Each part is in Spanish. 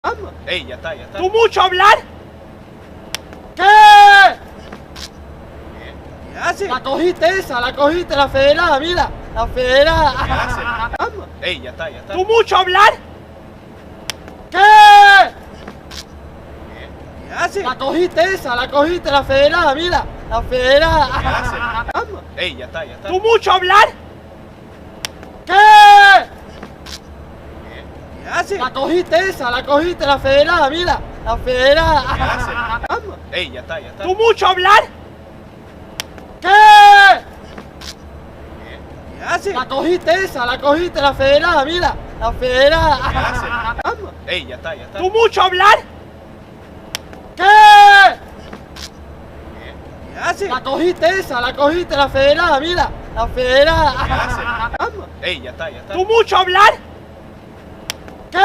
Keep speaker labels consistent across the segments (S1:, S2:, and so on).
S1: Vamos.
S2: Ey, ya está, ya está.
S1: ¿Tú mucho hablar? ¿Qué?
S2: ¿Qué hace?
S1: La cogiste esa, la federada, mira. La federada.
S2: ¿Qué hace?
S1: Vamos.
S2: Ey, ya está, ya está.
S1: ¿Tú mucho hablar? ¿Qué?
S2: ¿Qué hace?
S1: La cogiste esa, la federada, mira. La federada.
S2: ¿Qué hace?
S1: Vamos.
S2: Ey, ya está, ya está.
S1: ¿Tú mucho hablar? ¿Qué?
S2: ¿Qué hace?
S1: La cogiste esa, la federada, mira. La federada.
S2: ¿Qué hace?
S1: Vamos.
S2: Ey, ya está, ya está.
S1: ¿Tú mucho hablar? ¿Qué?
S2: ¿Qué hace?
S1: La cogiste esa, la federada, mira. La federada.
S2: ¿Qué hace?
S1: Vamos.
S2: Ey, ya está, ya está.
S1: ¿Tú mucho hablar? ¿Qué?
S2: ¿Qué hace?
S1: La cogiste esa, la federada, mira. La federada.
S2: ¿Qué hace?
S1: Vamos.
S2: Ey, ya está, ya está.
S1: ¿Tú mucho hablar? ¿Qué?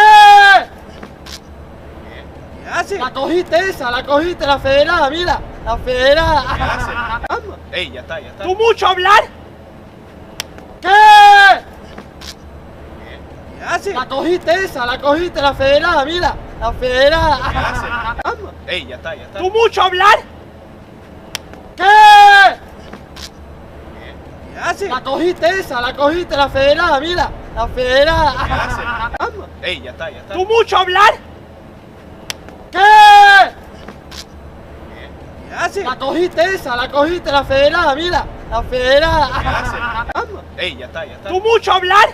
S2: ¿Qué hace?
S1: La cogiste esa, la federada, mira. La federada.
S2: ¿Qué hace?
S1: Vamos.
S2: Ey, ya está, ya está.
S1: ¿Tú mucho hablar? ¿Qué?
S2: ¿Qué hace?
S1: La cogiste esa, la federada, mira. La federada.
S2: ¿Qué hace?
S1: Vamos.
S2: Ey, ya está, ya está.
S1: ¿Tú mucho hablar? ¿Qué?
S2: ¿Qué hace?
S1: La cogiste esa, la federada, mira. La federada.
S2: ¿Qué hace?
S1: Vamos.
S2: Ey, ya está, ya está.
S1: ¿Tú mucho hablar? ¿Qué?
S2: ¿Qué hace?
S1: La cogiste esa, la federada, mira. La federada.
S2: ¿Qué hace?
S1: Vamos.
S2: Ey, ya está, ya está.
S1: ¿Tú mucho hablar?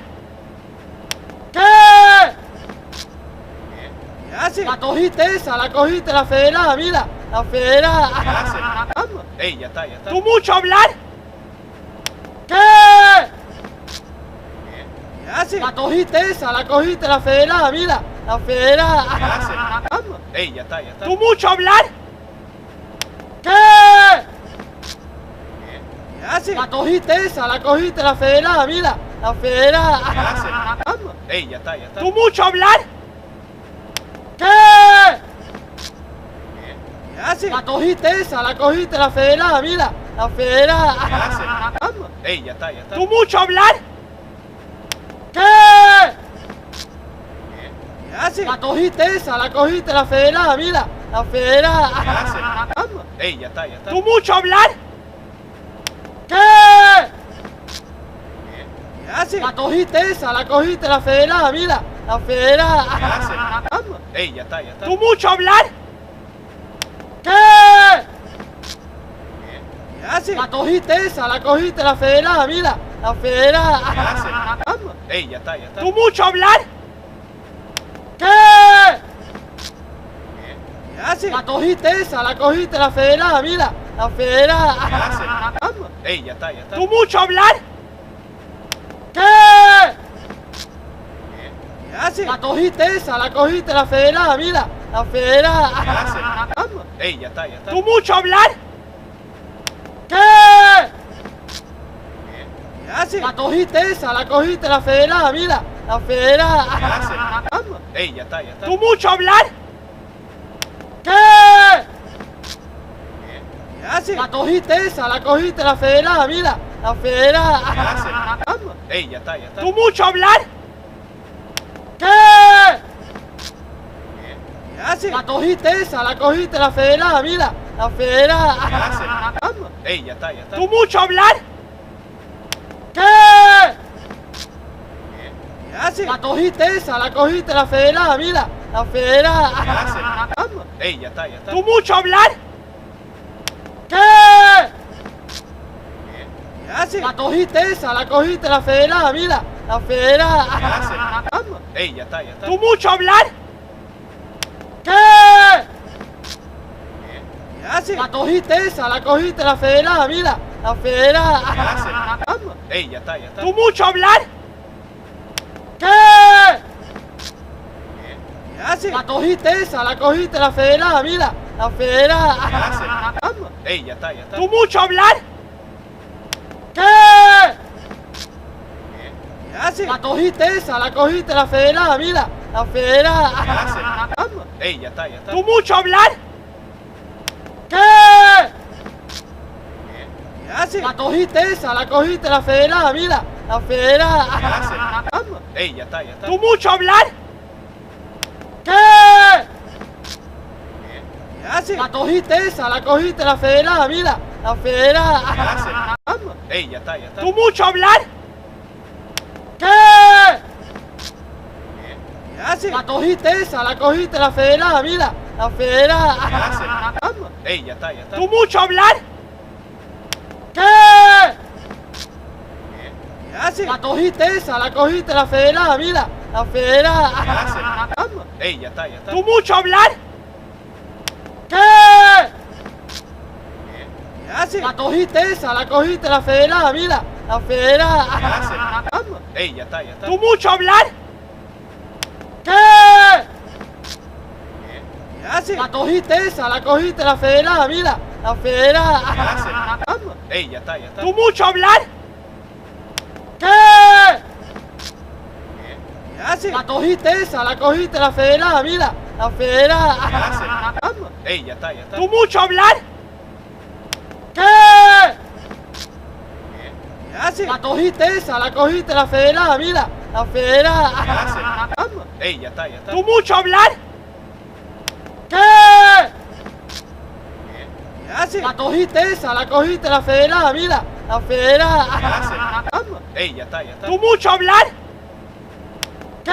S1: ¿Qué?
S2: ¿Qué hace?
S1: La cogiste esa, la federada, mira. La federada.
S2: ¿Qué hace?
S1: Vamos.
S2: Ey, ya está, ya está.
S1: ¿Tú mucho hablar? ¿Qué?
S2: ¿Qué hace?
S1: La cogiste esa, la federada, mira. La federada.
S2: ¿Qué hace?
S1: Vamos.
S2: Ey, ya está, ya está.
S1: ¿Tú mucho hablar? ¿Qué?
S2: ¿Qué hace?
S1: La cogiste esa, la federada, mira. La federada.
S2: ¿Qué hace?
S1: Vamos.
S2: Ey, ya está, ya está.
S1: ¿Tú mucho hablar? ¿Qué?
S2: ¿Qué hace?
S1: La cogiste esa, la federada, mira. La federada.
S2: ¿Qué hace?
S1: Vamos.
S2: Ey, ya está, ya está.
S1: ¿Tú mucho hablar? ¿Qué?
S2: ¿Qué hace?
S1: La cogiste esa, la federada, mira. La federada.
S2: ¿Qué hace?
S1: Vamos.
S2: Ey, ya está, ya está.
S1: ¿Tú mucho hablar? ¿Qué?
S2: ¿Qué hace?
S1: La cogiste esa, la federada, mira. La federada.
S2: ¿Qué hace?
S1: Vamos.
S2: Ey, ya está, ya está.
S1: ¿Tú mucho hablar? ¿Qué?
S2: ¿Qué hace?
S1: La cogiste esa, la federada, mira. La federada.
S2: ¿Qué hace?
S1: Vamos.
S2: Ey, ya está, ya está.
S1: ¿Tú mucho hablar? ¿Qué?
S2: ¿Qué hace?
S1: La cogiste esa, la federada, mira. La federada.
S2: ¿Qué hace?
S1: Vamos.
S2: Ey, ya está, ya está.
S1: ¿Tú mucho hablar? ¿Qué?
S2: ¿Qué hace?
S1: La cogiste esa, la federada, mira. La federada.
S2: ¿Qué hace?
S1: Vamos.
S2: Ey, ya está, ya está.
S1: ¿Tú mucho hablar? ¿Qué?
S2: ¿Qué hace?
S1: La cogiste esa, la federada, mira. La federada.
S2: ¿Qué hace?
S1: Vamos.
S2: Ey, ya está, ya está.
S1: ¿Tú mucho hablar? ¿Qué?
S2: ¿Qué hace?
S1: La cogiste esa, la federada, mira. La federada.
S2: ¿Qué hace?
S1: Vamos.
S2: Ey, ya está, ya está.
S1: ¿Tú mucho hablar? ¿Qué?
S2: ¿Qué hace?
S1: La cogiste esa, la federada, mira. La federada.
S2: ¿Qué hace?
S1: Vamos.
S2: Ey, ya está, ya está.
S1: ¿Tú mucho hablar? ¿Qué?
S2: ¿Qué hace?
S1: La cogiste esa, la federada, mira. La federada.
S2: ¿Qué hace?
S1: Vamos.
S2: Ey, ya está, ya está.
S1: ¿Tú mucho hablar? ¿Qué?
S2: ¿Qué hace?
S1: La cogiste esa, la federada, mira. La federada.
S2: ¿Qué hace?
S1: Vamos.
S2: Ey, ya está, ya está.
S1: ¿Tú mucho hablar? ¿Qué?
S2: ¿Qué hace?
S1: La cogiste esa, la federada, mira. La federada.
S2: ¿Qué hace?
S1: Vamos.
S2: Ey, ya está, ya está.
S1: ¿Tú mucho hablar? ¿Qué?
S2: ¿Qué hace?
S1: La cogiste esa, la federada, mira. La federada.
S2: ¿Qué hace?
S1: Vamos.
S2: Ey, ya está, ya está.
S1: ¿Tú mucho hablar? ¿Qué?
S2: ¿Qué hace?
S1: La cogiste esa, la federada, mira. La federada.
S2: ¿Qué hace?
S1: Vamos.
S2: Ey, ya está, ya está.
S1: ¿Tú mucho hablar? ¿Qué?
S2: ¿Qué hace?
S1: La cogiste esa, la federada, mira. La federada.
S2: ¿Qué hace?
S1: Vamos.
S2: Ey, ya está, ya está.
S1: ¿Tú mucho hablar? ¿Qué?
S2: haces?
S1: La cogiste esa, la cogiste, la federada, mira. La federada.
S2: ¿Qué haces? Ey, ya está, ya está.
S1: ¿Tú mucho hablar? ¿Qué?
S2: ¿Qué haces?
S1: La cogiste esa, la cogiste, la federada, mira. La federada.
S2: ¿Qué haces? Ey, ya está, ya está.
S1: ¿Tú mucho hablar? ¿Qué?
S2: ¿Qué haces?
S1: La cogiste esa, la cogiste, la federada, mira. La federada.
S2: ¿Qué haces? Ey, ya está, ya está.
S1: ¿Tú mucho hablar? ¿Qué?
S2: ¿Qué haces?
S1: La cogiste esa, la cogiste, la federada, mira. La federada.
S2: ¿Qué haces? Ey, ya está, ya está.
S1: ¿Tú mucho hablar? ¿Qué?
S2: ¿Qué haces?
S1: La cogiste esa, la cogiste, la federada, mira. La federada.
S2: ¿Qué haces? Ey, ya está, ya está.
S1: ¿Tú mucho hablar? ¿Qué?
S2: ¿Qué haces?
S1: La cogiste esa, la cogiste, la federada, mira. La federada.
S2: ¿Qué haces? Ey, ya está, ya está.
S1: ¿Tú mucho hablar? ¿Qué?
S2: ¿Qué haces?
S1: La cogiste esa, la cogiste, la federada, mira. La federada.
S2: ¿Qué haces? Ey, ya está, ya está.
S1: ¿Tú mucho hablar? ¿Qué?
S2: ¿Qué haces?
S1: La cogiste esa, la cogiste, la federada, mira. La federada.
S2: ¿Qué haces? Ey, ya está, ya está.
S1: ¿Tú mucho hablar? ¿Qué?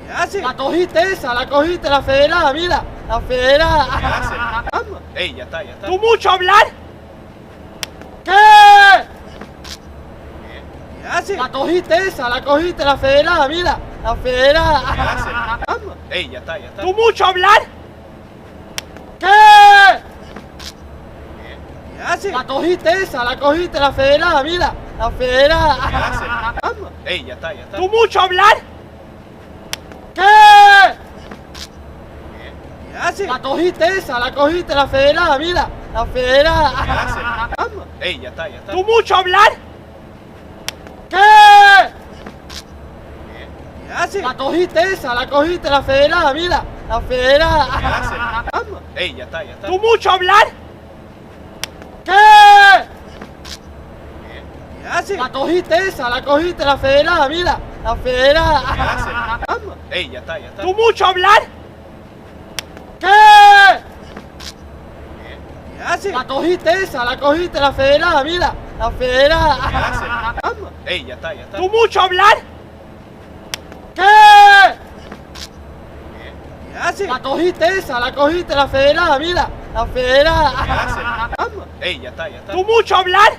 S2: ¿Qué haces?
S1: La cogiste esa, la cogiste, la federada, mira. La federada.
S2: ¿Qué haces? Ey, ya está, ya está.
S1: ¿Tú mucho hablar? ¿Qué?
S2: ¿Qué haces?
S1: La cogiste esa, la cogiste, la federada, mira. La federada.
S2: ¿Qué haces? Ey, ya está, ya está.
S1: ¿Tú mucho hablar? ¿Qué?
S2: ¿Qué haces?
S1: La cogiste esa, la cogiste, la federada, mira. La federada.
S2: ¿Qué haces? Ey, ya está, ya está.
S1: ¿Tú mucho hablar? ¿Qué?
S2: ¿Qué haces?
S1: La cogiste esa, la cogiste, la federada, mira. La federada.
S2: ¿Qué haces? Ey, ya está, ya está.
S1: ¿Tú mucho hablar? ¿Qué?
S2: ¿Qué haces?
S1: La cogiste esa, la cogiste, la federada, mira. La federada.
S2: ¿Qué haces? Ey, ya está, ya está.
S1: ¿Tú mucho hablar? ¿Qué?
S2: ¿Qué haces?
S1: La cogiste esa, la cogiste, la federada, mira. La federada.
S2: ¿Qué haces? Ey, ya está, ya está.
S1: ¿Tú mucho hablar? ¿Qué?
S2: ¿Qué haces?
S1: La cogiste esa, la cogiste, la federada, mira. La federada.
S2: ¿Qué haces? Ey, ya está, ya está.
S1: ¿Tú mucho hablar? ¿Qué?
S2: ¿Qué haces?
S1: La cogiste esa, la cogiste, la federada, mira. La federada.
S2: ¿Qué haces? Ey, ya está, ya está.
S1: ¿Tú mucho hablar?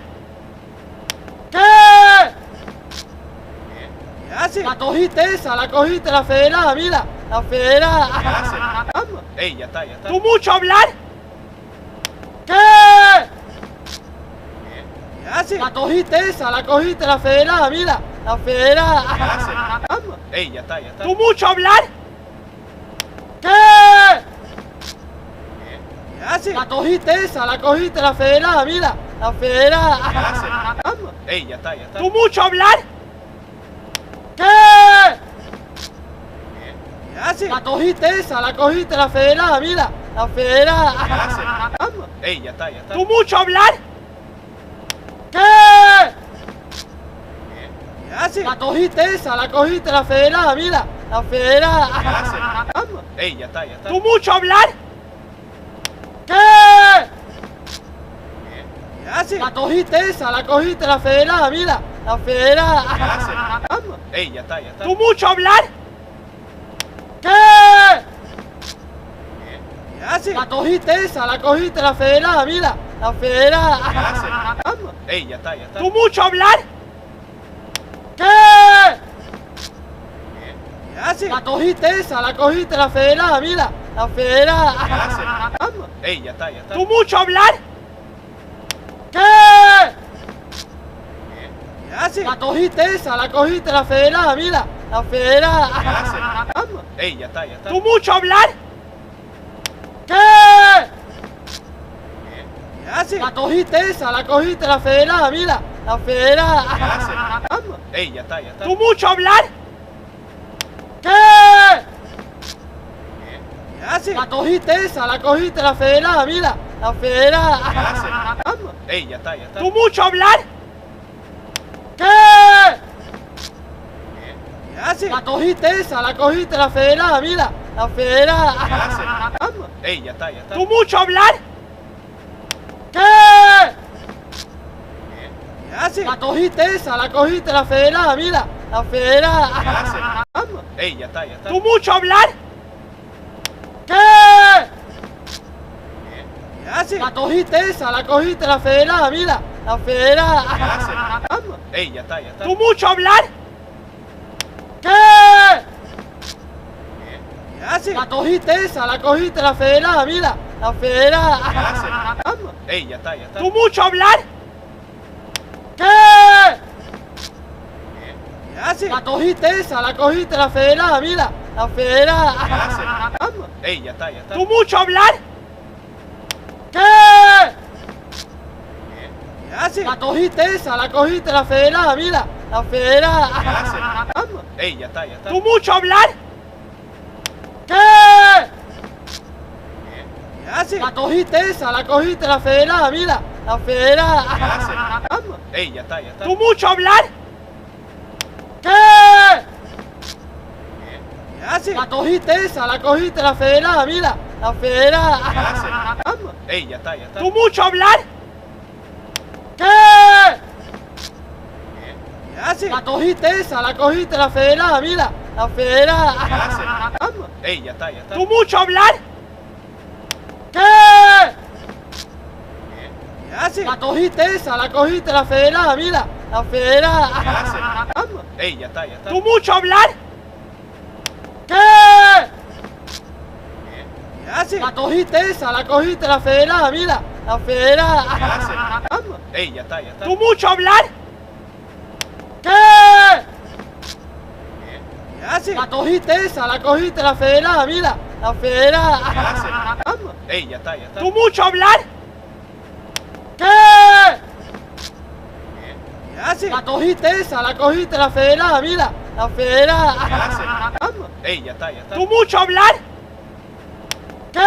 S1: ¿Qué?
S2: ¿Qué haces?
S1: La cogiste esa, la cogiste, la federada, mira. La federada.
S2: ¿Qué haces? Ey, ya está, ya está.
S1: ¿Tú mucho hablar? ¿Qué?
S2: ¿Qué haces?
S1: La cogiste esa, la cogiste, la federada, mira. La federada.
S2: ¿Qué haces? Ey, ya está, ya está.
S1: ¿Tú mucho hablar? ¿Qué?
S2: ¿Qué haces?
S1: La cogiste esa, la cogiste, la federada, mira. La federada.
S2: ¿Qué haces? Ey, ya está, ya está.
S1: ¿Tú mucho hablar? ¿Qué?
S2: ¿Qué haces?
S1: La cogiste esa, la cogiste, la federada, mira. La federada.
S2: ¿Qué haces? Ey, ya está, ya está.
S1: ¿Tú mucho hablar? ¿Qué?
S2: ¿Qué haces?
S1: La cogiste esa, la cogiste, la federada, mira. La federada.
S2: ¿Qué haces? Ey, ya está, ya está.
S1: ¿Tú mucho hablar? ¿Qué?
S2: ¿Qué haces?
S1: La cogiste esa, la cogiste, la federada, mira. La federada.
S2: ¿Qué haces? Ey, ya está, ya está.
S1: ¿Tú mucho hablar? ¿Qué?
S2: ¿Qué haces?
S1: La cogiste esa, la cogiste, la federada, mira. La federada.
S2: ¿Qué haces? Ey, ya está, ya está.
S1: ¿Tú mucho hablar? ¿Qué?
S2: ¿Qué haces?
S1: La cogiste esa, la cogiste, la federada, mira. La federada.
S2: ¿Qué haces? Ey, ya está, ya está.
S1: ¿Tú mucho hablar? ¿Qué?
S2: ¿Qué haces?
S1: La cogiste esa, la cogiste, la federada, mira. La federada.
S2: ¿Qué haces? Ey, ya está, ya está.
S1: ¿Tú mucho hablar? ¿Qué?
S2: ¿Qué haces?
S1: La cogiste esa, la cogiste, la federada, mira. La federada.
S2: ¿Qué haces? Ey, ya está, ya está.
S1: ¿Tú mucho hablar? ¿Qué?
S2: ¿Qué haces?
S1: La cogiste esa, la cogiste, la federada, mira. La federada.
S2: ¿Qué haces? Ey, ya está, ya está.
S1: ¿Tú mucho hablar? ¿Qué?
S2: ¿Qué haces? hace?
S1: La cogiste esa, la cogiste, la federada, mira. La federada. Vamos.
S2: Ey, ya está, ya está.
S3: ¿Tú mucho hablar?
S1: ¿Qué?
S2: ¿Qué hace?
S1: La cogiste esa, la cogiste, la federada, mira. La federada.
S2: hace?
S1: Vamos.
S2: Ey, ya está, ya está.
S3: ¿Tú mucho hablar?
S1: ¿Qué?
S2: ¿Qué hace?
S1: La cogiste esa, la cogiste, la federada, mira. La federada.
S2: hace?
S1: Vamos.
S2: Ey, ya está, ya está.
S3: ¿Tú mucho hablar?
S1: ¿Qué?
S2: ¿Qué hace?
S1: La cogiste esa, la cogiste, la federada, mira. La federada.
S2: hace?
S1: Vamos.
S2: Ey, ya está, ya está.
S3: ¿Tú mucho hablar?
S1: ¿Qué?
S2: ¿Qué hace?
S1: La cogiste esa, la cogiste, la federada, mira. La federada.
S2: hace?
S1: Vamos.
S2: Ey, ya está, ya está.
S3: ¿Tú mucho hablar?
S1: ¿Qué?
S2: ¿Qué hace?
S1: La cogiste esa, la cogiste, la federada, mira. La federada.
S2: hace?
S1: Vamos.
S2: Ey, ya está, ya está.
S3: ¿Tú mucho hablar?
S1: ¿Qué?
S2: ¿Qué hace?
S1: La cogiste esa, la cogiste, la federada, mira. La federada.
S2: hace?
S1: Vamos.
S2: Ey, ya está, ya está.
S3: ¿Tú mucho hablar?
S1: ¿Qué?
S2: ¿Qué hace?
S1: La cogiste esa, la cogiste, la federada, mira. La federada.
S2: hace?
S1: Vamos.
S2: Ey, ya está, ya está.
S3: ¿Tú mucho hablar?
S1: ¿Qué?
S2: ¿Qué hace?
S1: La cogiste esa, la cogiste, la federada, mira. La federada.
S2: hace?
S1: Vamos.
S2: Ey, ya está, ya está.
S3: ¿Tú mucho hablar?
S1: ¿Qué?
S2: ¿Qué hace?
S1: La cogiste esa, la cogiste, la federada, mira. La federada.
S2: hace?
S1: Vamos.
S2: Ey, ya está, ya está.
S3: ¿Tú mucho hablar?
S1: ¿Qué?
S2: ¿Qué hace?
S1: La cogiste esa, la cogiste, la federada, mira. La federada.
S2: hace?
S1: Vamos.
S2: Ey, ya está, ya está.
S3: ¿Tú mucho hablar?
S1: ¿Qué?
S2: ¿Qué hace?
S1: La cogiste esa, la cogiste, la federada, mira. La federada.
S2: hace?
S1: Vamos.
S2: Ey, ya está, ya está.
S3: ¿Tú mucho hablar?
S1: ¿Qué?
S2: ¿Qué hace?
S1: La cogiste esa, la cogiste, la federada, mira. La federada.
S2: hace?
S1: Vamos.
S2: Ey, ya está, ya está.
S3: ¿Tú mucho hablar?
S1: ¿Qué?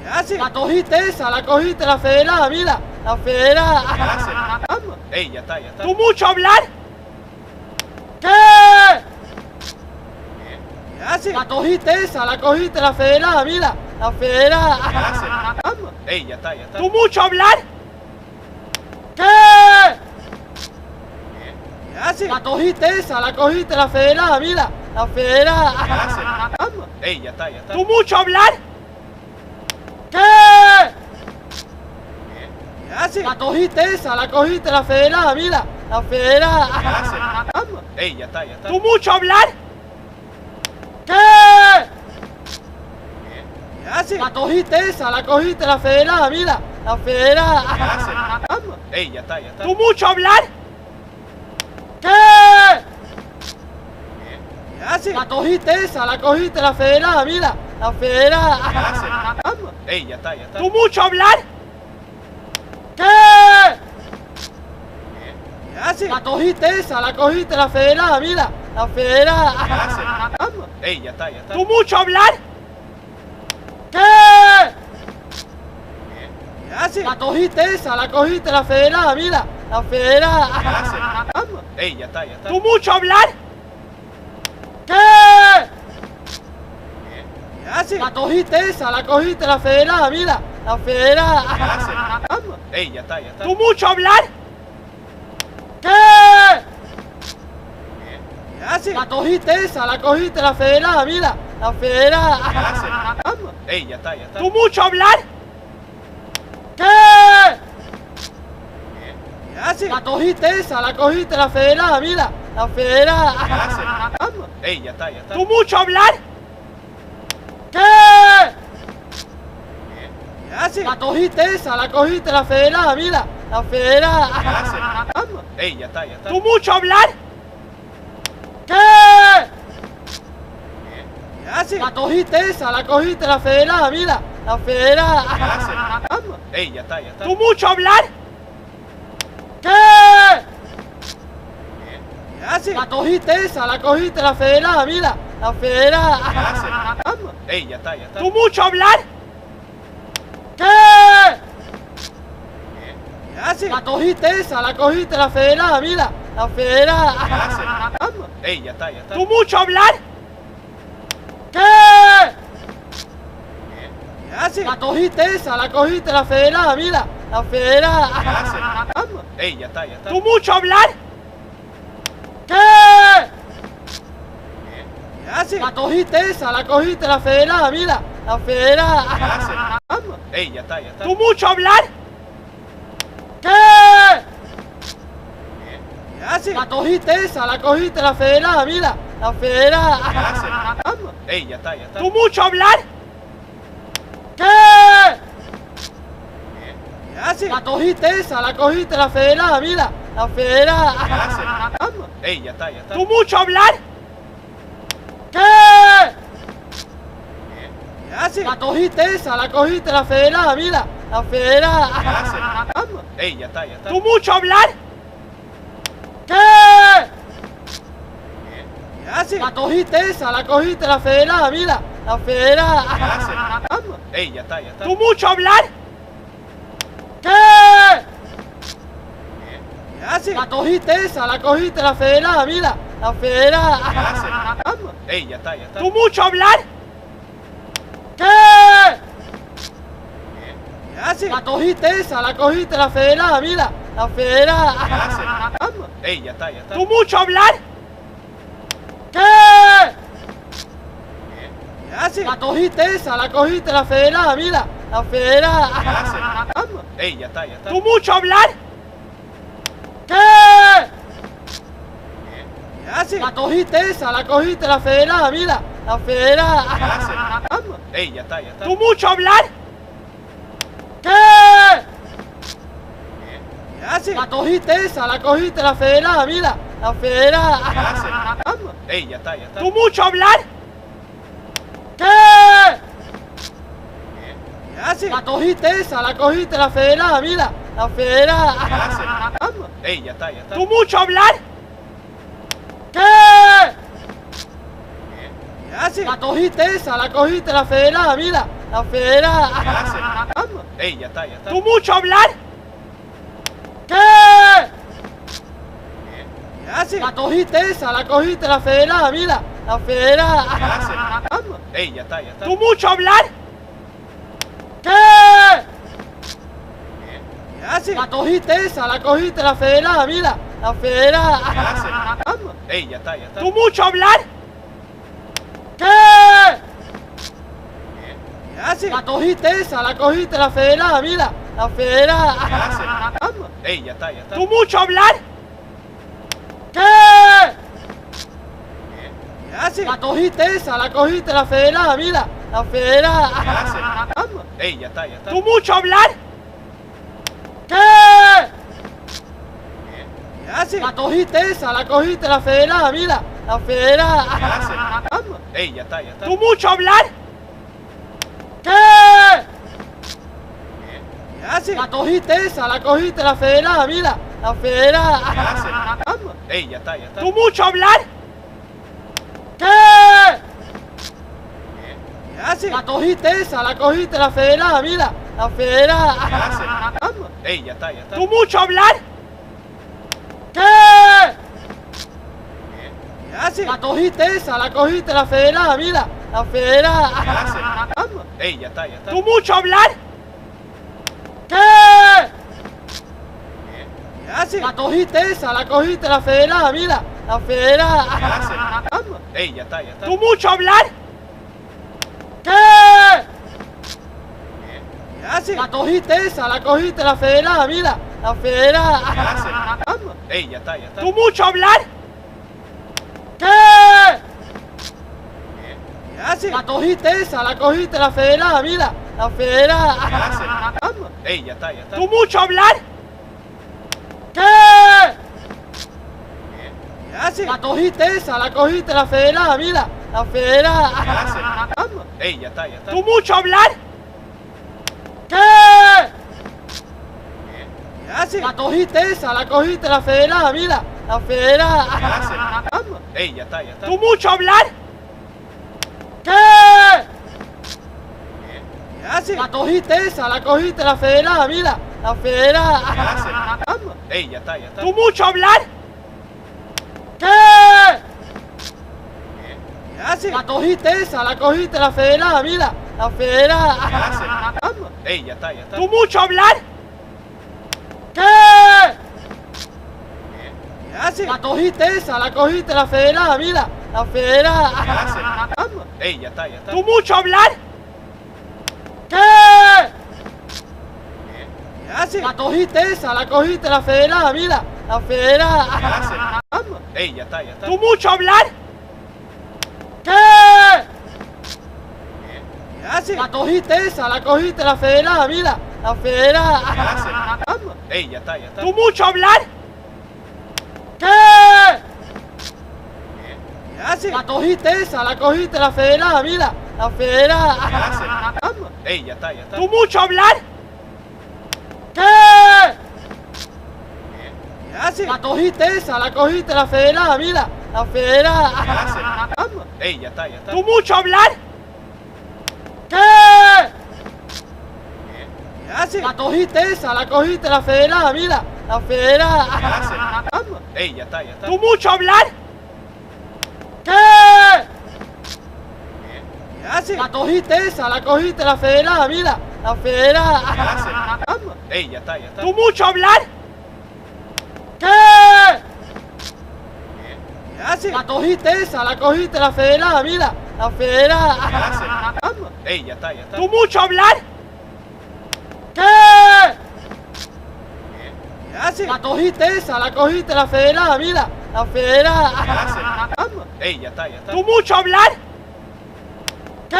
S2: ¿Qué hace?
S1: La cogiste esa, la cogiste, la federada, mira. La federada.
S2: hace?
S1: Vamos.
S2: Ey, ya está, ya está.
S3: ¿Tú mucho hablar?
S1: ¿Qué?
S2: ¿Qué hace?
S1: La cogiste esa, la cogiste, la federada, mira. La federada.
S2: hace?
S1: Vamos.
S2: Ey, ya está, ya está.
S3: ¿Tú mucho hablar?
S1: ¿Qué?
S2: ¿Qué hace?
S1: La cogiste esa, la cogiste, la federada, mira. La federada.
S2: hace?
S1: Vamos.
S2: Ey, ya está, ya está.
S3: ¿Tú mucho hablar?
S1: ¿Qué?
S2: ¿Qué hace?
S1: La cogiste esa, la cogiste, la federada, mira. La federada.
S2: hace?
S1: Vamos.
S2: Ey, ya está, ya está.
S3: ¿Tú mucho hablar?
S1: ¿Qué?
S2: ¿Qué hace?
S1: La cogiste esa, la cogiste, la federada, mira. La federada.
S2: hace?
S1: Vamos.
S2: Ey, ya está, ya está.
S3: ¿Tú mucho hablar?
S1: ¿Qué?
S2: ¿Qué hace?
S1: La cogiste esa, la cogiste, la federada, mira. La federada.
S2: hace?
S1: Vamos.
S2: Ey, ya está, ya está.
S3: ¿Tú mucho hablar?
S1: ¿Qué?
S2: ¿Qué hace?
S1: La cogiste esa, la cogiste, la federada, mira. La federada.
S2: hace?
S1: Vamos.
S2: Ey, ya está, ya está.
S3: ¿Tú mucho hablar?
S1: ¿Qué?
S2: ¿Qué hace?
S1: La cogiste esa, la cogiste, la federada, mira. La federada.
S2: hace?
S1: Vamos.
S2: Ey, ya está, ya está.
S3: ¿Tú mucho hablar?
S1: ¿Qué?
S2: ¿Qué hace?
S1: La cogiste esa, la cogiste, la federada, mira. La federada.
S2: hace?
S1: Vamos.
S2: Ey, ya está, ya está.
S3: ¿Tú mucho hablar?
S1: ¿Qué?
S2: ¿Qué hace?
S1: La cogiste esa, la cogiste, la federada, mira. La federada.
S2: hace?
S1: Vamos.
S2: Ey, ya está, ya está.
S3: ¿Tú mucho hablar?
S1: ¿Qué?
S2: ¿Qué hace?
S1: La cogiste esa, la cogiste, la federada, mira. La federada.
S2: hace?
S1: Vamos.
S2: Ey, ya está, ya está.
S3: ¿Tú mucho hablar?
S1: ¿Qué?
S2: ¿Qué hace?
S1: La cogiste esa, la cogiste, la federada, mira. La federada.
S2: hace?
S1: Vamos.
S2: Ey, ya está, ya está.
S3: ¿Tú mucho hablar?
S1: ¿Qué?
S2: ¿Qué hace?
S1: La cogiste esa, la cogiste, la federada, mira. La federada.
S2: hace?
S1: Vamos.
S2: Ey, ya está, ya está.
S3: ¿Tú mucho hablar?
S1: ¿Qué?
S2: ¿Qué hace?
S1: La cogiste esa, la cogiste, la federada, mira. La federada.
S2: hace?
S1: Vamos.
S2: Ey, ya está, ya está.
S3: ¿Tú mucho hablar?
S1: ¿Qué?
S2: ¿Qué hace?
S1: La cogiste esa, la cogiste, la federada, mira. la federada.
S2: ¿Qué hace? Ey, ya está, ya está.
S3: ¿Tú mucho hablar?
S1: ¿Qué?
S2: ¿Qué hace?
S1: La cogiste esa, la federada, mira, la federada.
S2: ¿Qué hace? Ey, ya está, ya está.
S3: ¿Tú mucho hablar?
S1: ¿Qué?
S2: ¿Qué hace?
S1: La cogiste esa, la federada, mira, la federada.
S2: ¿Qué hace? Ey, ya está, ya está.
S3: ¿Tú mucho hablar?
S1: ¿Qué?
S2: ¿Qué hace?
S1: La cogiste esa, la federada, mira, la federada.
S2: ¿Qué hace? Ey, ya está, ya está.
S3: ¿Tú mucho hablar?
S1: ¿Qué?
S2: ¿Qué hace?
S1: La cogiste esa, la federada, mira, la federada.
S2: ¿Qué hace? Ey, ya está, ya está.
S3: ¿Tú mucho hablar?
S1: ¿Qué?
S2: ¿Qué hace?
S1: La cogiste esa, la federada, mira, la federada.
S2: ¿Qué hace? Ey, ya está, ya está.
S3: ¿Tú mucho hablar?
S1: ¿Qué?
S2: ¿Qué hace?
S1: La cogiste esa, la federada, mira, la federada.
S2: ¿Qué hace? Ey, ya está, ya está.
S3: ¿Tú mucho hablar?
S1: ¿Qué?
S2: ¿Qué hace?
S1: La cogiste esa, la federada, mira, la federada.
S2: ¿Qué hace? Ey, ya está, ya está.
S3: ¿Tú mucho hablar?
S1: ¿Qué?
S2: ¿Qué hace?
S1: La cogiste esa, la federada, mira, la federada.
S2: ¿Qué hace? Ey, ya está, ya está.
S3: ¿Tú mucho hablar?
S1: ¿Qué?
S2: ¿Qué hace?
S1: La cogiste esa, la federada, mira, la federada.
S2: ¿Qué hace? Ey, ya está, ya está.
S3: ¿Tú mucho hablar?
S1: ¿Qué?
S2: ¿Qué hace?
S1: La cogiste esa, la federada, mira, la federada.
S2: ¿Qué hace? Ey, ya está, ya está.
S3: ¿Tú mucho hablar?
S1: ¿Qué?
S2: ¿Qué hace?
S1: La cogiste esa, la federada, mira, la federada.
S2: ¿Qué hace? Ey, ya está, ya está.
S3: ¿Tú mucho hablar?
S1: ¿Qué?
S2: ¿Qué hace?
S1: La cogiste esa, la federada, mira, la federada.
S2: ¿Qué hace? Ey, ya está, ya está.
S3: ¿Tú mucho hablar?
S1: ¿Qué?
S2: ¿Qué hace?
S1: La cogiste esa, la federada, mira, la federada.
S2: ¿Qué hace? Ey, ya está, ya está.
S3: ¿Tú mucho hablar?
S1: ¿Qué?
S2: ¿Qué hace?
S1: La cogiste esa, la federada, mira, la federada.
S2: ¿Qué hace? Ey, ya está, ya está.
S3: ¿Tú mucho hablar?
S1: ¿Qué?
S2: ¿Qué hace?
S1: La cogiste esa, la federada, mira, la federada.
S2: ¿Qué hace? Ey, ya está, ya está.
S3: ¿Tú mucho hablar?
S1: ¿Qué?
S2: ¿Qué hace?
S1: La cogiste esa, la federada, mira, la federada.
S2: ¿Qué hace? Ey, ya está, ya está.
S3: ¿Tú mucho hablar?
S1: ¿Qué?
S2: ¿Qué hace?
S1: La cogiste esa, la federada, mira, la federada.
S2: ¿Qué hace? Ey, ya está, ya está.
S3: ¿Tú mucho hablar?
S1: ¿Qué?
S2: ¿Qué hace?
S1: La cogiste esa, la federada, mira, la federada.
S2: ¿Qué hace? Ey, ya está, ya está.
S3: ¿Tú mucho hablar?
S1: ¿Qué?
S2: ¿Qué hace?
S1: La cogiste esa, la federada, mira, la federada.
S2: ¿Qué hace? Ey, ya está, ya está.
S3: ¿Tú mucho hablar?
S1: ¿Qué?
S2: ¿Qué hace?
S1: La cogiste esa, la federada, mira, la federada.
S2: ¿Qué hace? Ey, ya está, ya está.
S3: ¿Tú mucho hablar?
S1: ¿Qué?
S2: ¿Qué hace?
S1: La cogiste esa, la federada, mira, la federada.
S2: ¿Qué hace? Ey, ya está, ya está.
S3: ¿Tú mucho hablar?
S1: ¿Qué?
S2: ¿Qué hace?
S1: La cogiste esa, la federada, mira, la federada.
S2: ¿Qué hace? Ey, ya está, ya está.
S3: ¿Tú mucho hablar?
S1: ¿Qué?
S2: ¿Qué hace?
S1: La cogiste esa, la federada, mira, la federada.
S2: ¿Qué hace? Ey, ya está, ya está.
S3: ¿Tú mucho hablar?
S1: ¿Qué?
S2: ¿Qué hace?
S1: La cogiste esa, la federada, mira, la federada.
S2: ¿Qué hace? Ey, ya está, ya está.
S3: ¿Tú mucho hablar?
S1: ¿Qué?
S2: ¿Qué hace?
S1: La cogiste esa, la federada, mira, la federada.
S2: ¿Qué hace? Ey, ya está, ya está.
S3: ¿Tú mucho hablar?
S1: ¿Qué?
S2: ¿Qué hace?
S1: La cogiste esa, la federada, mira, la federada.
S2: ¿Qué hace? Ey, ya está, ya está.
S3: ¿Tú mucho hablar?
S1: ¿Qué?
S2: ¿Qué hace?
S1: La cogiste esa, la federada, mira, la federada.
S2: ¿Qué hace? Ey, ya está, ya está.
S3: ¿Tú mucho hablar?
S2: ¿Qué hace?
S1: La cogiste esa, la cogiste, la federada, mira. La federada.
S2: ¿Qué hace? Vamos. Ey, ya está, ya está.
S3: ¿Tú mucho hablar?
S1: ¿Qué?
S2: ¿Qué hace?
S1: La cogiste esa, la cogiste, la federada, mira. La federada.
S2: ¿Qué hace? Vamos. Ey, ya está, ya está.
S3: ¿Tú mucho hablar?
S1: ¿Qué?
S2: ¿Qué hace?
S1: La cogiste esa, la cogiste, la federada, mira. La federada.
S2: ¿Qué hace? Vamos. Ey, ya está, ya está.
S3: ¿Tú mucho hablar?
S1: ¿Qué?
S2: ¿Qué hace?
S1: La cogiste esa, la cogiste, la federada, mira. La federada.
S2: ¿Qué hace? Vamos. Ey, ya está, ya está.
S3: ¿Tú mucho hablar?
S1: ¿Qué?
S2: ¿Qué hace?
S1: La cogiste esa, la cogiste, la federada, mira. La federada.
S2: ¿Qué hace? Vamos. Ey, ya está, ya está.
S3: ¿Tú mucho hablar?
S1: ¿Qué?
S2: ¿Qué hace?
S1: La cogiste esa, la cogiste, la federada, mira. La federada.
S2: ¿Qué hace? Vamos. Ey, ya está, ya está.
S3: ¿Tú mucho hablar?
S1: ¿Qué?
S2: ¿Qué hace?
S1: La cogiste esa, la cogiste, la federada, mira. La federada.
S2: ¿Qué hace? Vamos. Ey, ya está, ya está.
S3: ¿Tú mucho hablar?
S1: ¿Qué?
S2: ¿Qué hace?
S1: La cogiste esa, la cogiste, la federada, mira. La federada.
S2: ¿Qué hace? Vamos. Ey, ya está, ya está.
S3: ¿Tú mucho hablar?
S1: ¿Qué?
S2: ¿Qué hace?
S1: La cogiste esa, la cogiste, la federada, mira. La federada.
S2: ¿Qué hace? Vamos. Ey, ya está, ya está.
S3: ¿Tú mucho hablar?
S1: ¿Qué?
S2: ¿Qué hace?
S1: La cogiste esa, la cogiste, la federada, mira. La federada.
S2: ¿Qué hace? Vamos. Ey, ya está, ya está.
S3: ¿Tú mucho hablar?
S1: ¿Qué?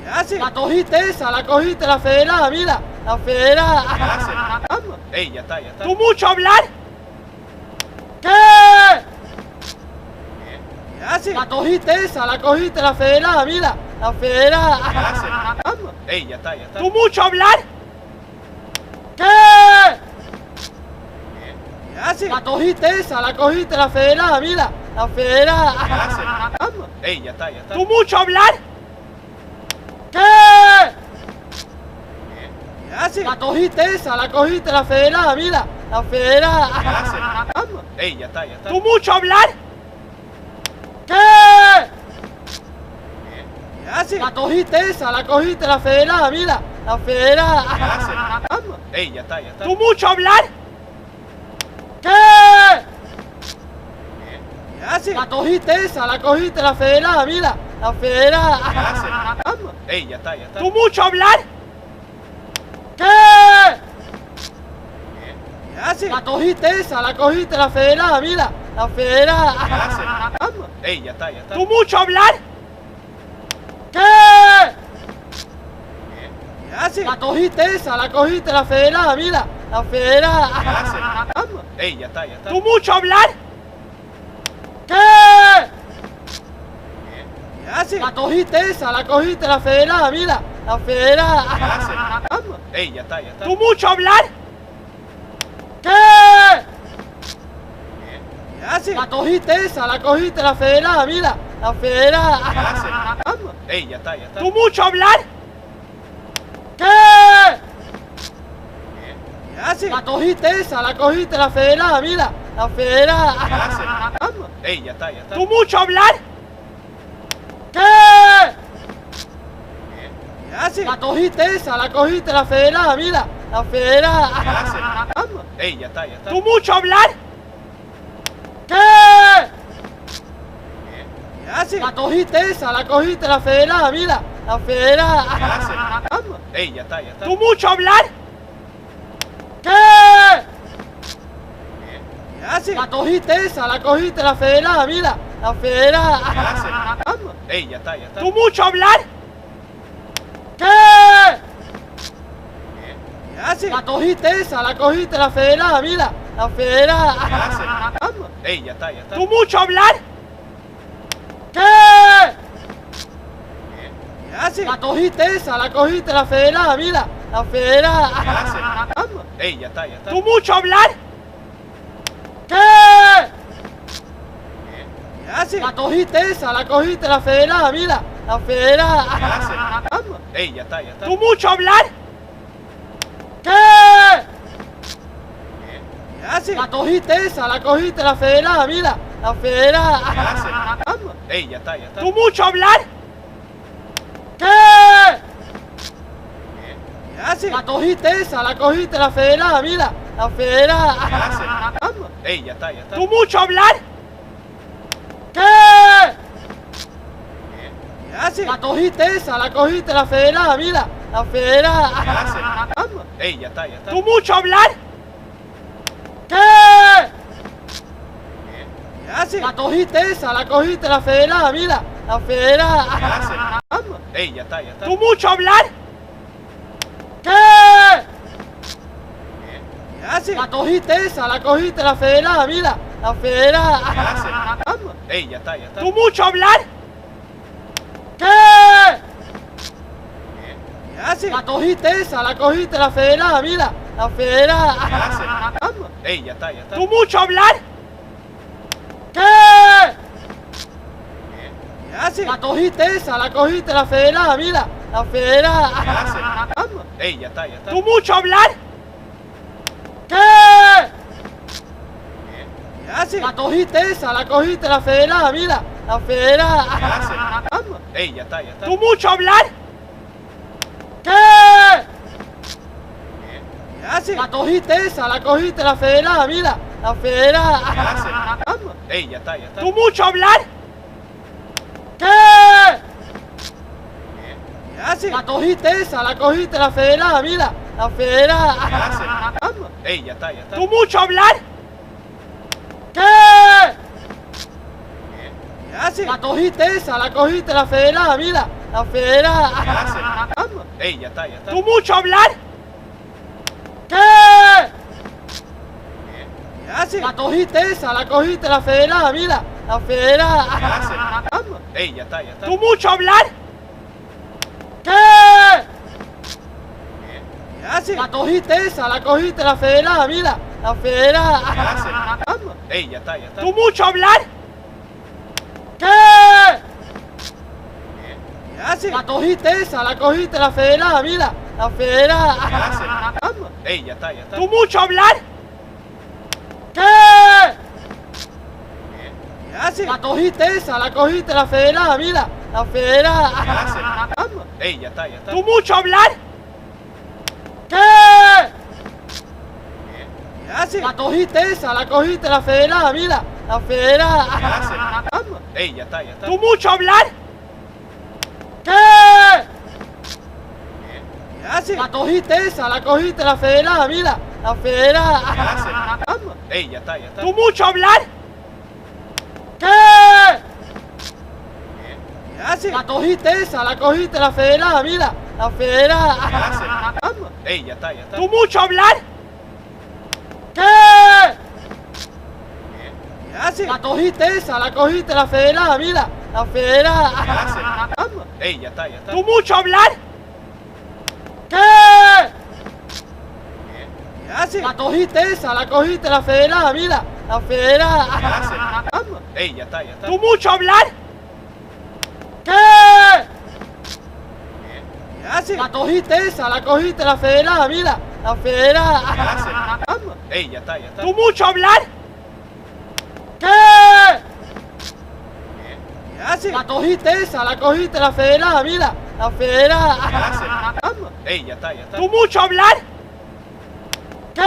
S2: ¿Qué hace?
S1: La cogiste esa, la cogiste, la federada, mira. La federada.
S2: ¿Qué hace? Vamos. Ey, ya está, ya está.
S3: ¿Tú mucho hablar?
S1: ¿Qué?
S2: ¿Qué hace?
S1: La cogiste esa, la cogiste, la federada, mira. La federada.
S2: ¿Qué hace? Vamos. Ey, ya está, ya está.
S3: ¿Tú mucho hablar?
S1: ¿Qué?
S2: ¿Qué hace?
S1: La cogiste esa, la cogiste, la federada, mira. La federada.
S2: ¿Qué hace? Vamos. Ey, ya está, ya está.
S3: ¿Tú mucho hablar?
S1: ¿Qué?
S2: ¿Qué hace?
S1: La cogiste esa, la cogiste, la federada, mira. La federada.
S2: ¿Qué hace? Vamos. Ey, ya está, ya está.
S3: ¿Tú mucho hablar?
S1: ¿Qué?
S2: ¿Qué hace?
S1: La cogiste esa, la cogiste, la federada, mira. La federada.
S2: ¿Qué hace? Vamos. Ey, ya está, ya está.
S3: ¿Tú mucho hablar?
S1: ¿Qué?
S2: ¿Qué hace?
S1: La cogiste esa, la cogiste, la federada, mira. La federada.
S2: ¿Qué hace? Vamos. Ey, ya está, ya está.
S3: ¿Tú mucho hablar?
S1: ¿Qué?
S2: ¿Qué hace?
S1: La cogiste esa, la cogiste, la federada, mira. La federada.
S2: ¿Qué hace? Vamos. Ey, ya está, ya está.
S3: ¿Tú mucho hablar?
S1: ¿Qué?
S2: ¿Qué hace?
S1: La cogiste esa, la cogiste, la federada, mira. La federada.
S2: ¿Qué hace? Vamos. Ey, ya está, ya está.
S3: ¿Tú mucho hablar?
S1: ¿Qué?
S2: ¿Qué hace?
S1: La cogiste esa, la cogiste, la federada, mira. La federada.
S2: ¿Qué hace? Vamos. Ey, ya está, ya está.
S3: ¿Tú mucho hablar?
S1: ¿Qué?
S2: ¿Qué hace?
S1: La cogiste esa, la cogiste, la federada, mira. La federada.
S2: ¿Qué hace? Vamos. Ey, ya está, ya está.
S3: ¿Tú mucho hablar?
S1: ¿Qué?
S2: ¿Qué hace?
S1: La cogiste esa, la cogiste, la federada, mira. La federada.
S2: ¿Qué hace? Vamos. Ey, ya está, ya está.
S3: ¿Tú mucho hablar?
S1: ¿Qué?
S2: ¿Qué hace?
S1: La cogiste esa, la cogiste, la federada, mira. La federada.
S2: ¿Qué hace? Vamos. Ey, ya está, ya está.
S3: ¿Tú mucho hablar?
S1: ¿Qué?
S2: ¿Qué hace?
S1: La cogiste esa, la cogiste, la federada, mira. La federada.
S2: ¿Qué hace? Vamos. Ey, ya está, ya está.
S3: ¿Tú mucho hablar?
S1: ¿Qué?
S2: ¿Qué hace?
S1: La cogiste esa, la cogiste, la federada, mira. La federada.
S2: ¿Qué hace? Vamos. Ey, ya está, ya está.
S3: ¿Tú mucho hablar?
S1: ¿Qué?
S2: ¿Qué hace?
S1: La cogiste esa, la cogiste, la federada, mira. La federada.
S2: ¿Qué hace? Vamos. Ey, ya está, ya está.
S3: ¿Tú mucho hablar?
S1: ¿Qué?
S2: ¿Qué hace?
S1: La cogiste esa, la cogiste, la federada, mira. La federada.
S2: ¿Qué hace? Vamos. Ey, ya está, ya está.
S3: ¿Tú mucho hablar?
S1: ¿Qué?
S2: ¿Qué hace?
S1: La cogiste esa, la cogiste, la federada, mira. La federada.
S2: ¿Qué hace? Vamos. Ey, ya está, ya está.
S3: ¿Tú mucho hablar?
S1: ¿Qué?
S2: ¿Qué hace?
S1: La cogiste esa, la cogiste, la federada, mira. La federada.
S2: ¿Qué hace? Ey, ya está, ya está.
S3: ¿Tú mucho hablar?
S1: ¿Qué?
S2: ¿Qué hace?
S1: La cogiste esa, la cogiste, la federada, mira. La federada.
S2: ¿Qué hace? Ey, ya está, ya está.
S3: ¿Tú mucho hablar?
S1: ¿Qué?
S2: ¿Qué hace?
S1: La cogiste esa, la cogiste, la federada, mira. La federada.
S2: ¿Qué hace? Ey, ya está, ya está.
S3: ¿Tú mucho hablar?
S1: ¿Qué?
S2: ¿Qué hace?
S1: La cogiste esa, la cogiste, la federada, mira. La federada.
S2: ¿Qué hace? Ey, ya está, ya está.
S3: ¿Tú mucho hablar?
S1: ¿Qué?
S2: ¿Qué hace?
S1: La cogiste esa, la cogiste, la federada, mira. La federada.
S2: ¿Qué hace? Ey, ya está, ya está.
S3: ¿Tú mucho hablar?
S1: ¿Qué?
S2: ¿Qué hace?
S1: La cogiste esa, la cogiste, la federada, mira. La federada.
S2: ¿Qué hace? Ey, ya está, ya está.
S3: ¿Tú mucho hablar?
S1: ¿Qué?
S2: ¿Qué hace?
S1: La cogiste esa, la cogiste, la federada, mira. La federada.
S2: ¿Qué hace? Ey, ya está, ya está.
S3: ¿Tú mucho hablar?
S1: ¿Qué?
S2: ¿Qué hace?
S1: La cogiste esa, la cogiste, la federada, mira. La federada.
S2: ¿Qué hace? Ey, ya está, ya está.
S3: ¿Tú mucho hablar?
S1: ¿Qué?
S2: ¿Qué hace?
S1: La cogiste esa, la cogiste, la federada, mira. La federada.
S2: ¿Qué hace? Ey, ya está, ya está.
S3: ¿Tú mucho hablar?
S1: ¿Qué?
S2: ¿Qué hace?
S1: La cogiste esa, la cogiste, la federada, mira. La federada.
S2: ¿Qué hace? Ey, ya está, ya está.
S3: ¿Tú mucho hablar?
S1: ¿Qué?
S2: ¿Qué hace?
S1: La cogiste esa, la cogiste, la federada, mira. La federada.
S2: ¿Qué hace? Ey, ya está, ya está.
S3: ¿Tú mucho hablar?
S1: ¿Qué?
S2: ¿Qué hace?
S1: La cogiste esa, la cogiste, la federada, mira. La federada.
S2: ¿Qué hace? Ey, ya está, ya está.
S3: ¿Tú mucho hablar?
S1: ¿Qué?
S2: ¿Qué hace?
S1: La cogiste esa, la cogiste, la federada, mira. La federada.
S2: ¿Qué hace? Ey, ya está, ya está.
S3: ¿Tú mucho hablar?
S1: ¿Qué?
S2: ¿Qué hace?
S1: La cogiste esa, la cogiste, la federada, mira. La federada.
S2: ¿Qué hace? Ey, ya está, ya está.
S3: ¿Tú mucho hablar?
S1: ¿Qué?
S2: ¿Qué hace?
S1: La cogiste esa, la cogiste, la federada, mira. La federada.
S2: ¿Qué hace? Ey, ya está, ya está.
S3: ¿Tú mucho hablar?
S1: ¿Qué?
S2: ¿Qué hace?
S1: La cogiste esa, la cogiste, la federada, mira. La federada.
S2: ¿Qué hace? Ey, ya está, ya está.
S3: ¿Tú mucho hablar?
S1: ¿Qué?
S2: ¿Qué hace?
S1: La cogiste esa, la cogiste, la federada, mira. La federada.
S2: ¿Qué hace? Ey, ya está, ya está.
S3: ¿Tú mucho hablar?
S1: ¿Qué?
S2: ¿Qué hace?
S1: La cogiste esa, la cogiste, la federada, mira. La federada.
S2: ¿Qué hace? Ey, ya está, ya está.
S3: ¿Tú mucho hablar?
S1: ¿Qué?
S2: ¿Qué hace?
S1: La cogiste esa, la cogiste, la federada, mira. La federada.
S2: ¿Qué hace? Ey, ya está, ya está.
S3: ¿Tú mucho hablar?
S1: ¿Qué?
S2: ¿Qué hace?
S1: La cogiste esa, la cogiste, la federada, mira. La federada.
S2: ¿Qué hace? Ey, ya está, ya está.
S3: ¿Tú mucho hablar?
S1: ¿Qué?
S2: ¿Qué hace?
S1: La cogiste esa, la cogiste, la federada, mira. La federada.
S2: ¿Qué hace? Ey, ya está, ya está.
S3: ¿Tú mucho hablar?
S1: ¿Qué?
S2: ¿Qué hace?
S1: La cogiste esa, la cogiste, la federada, mira. La federada.
S2: ¿Qué hace? Ey, ya está, ya está.
S3: ¿Tú mucho hablar?
S1: ¿Qué?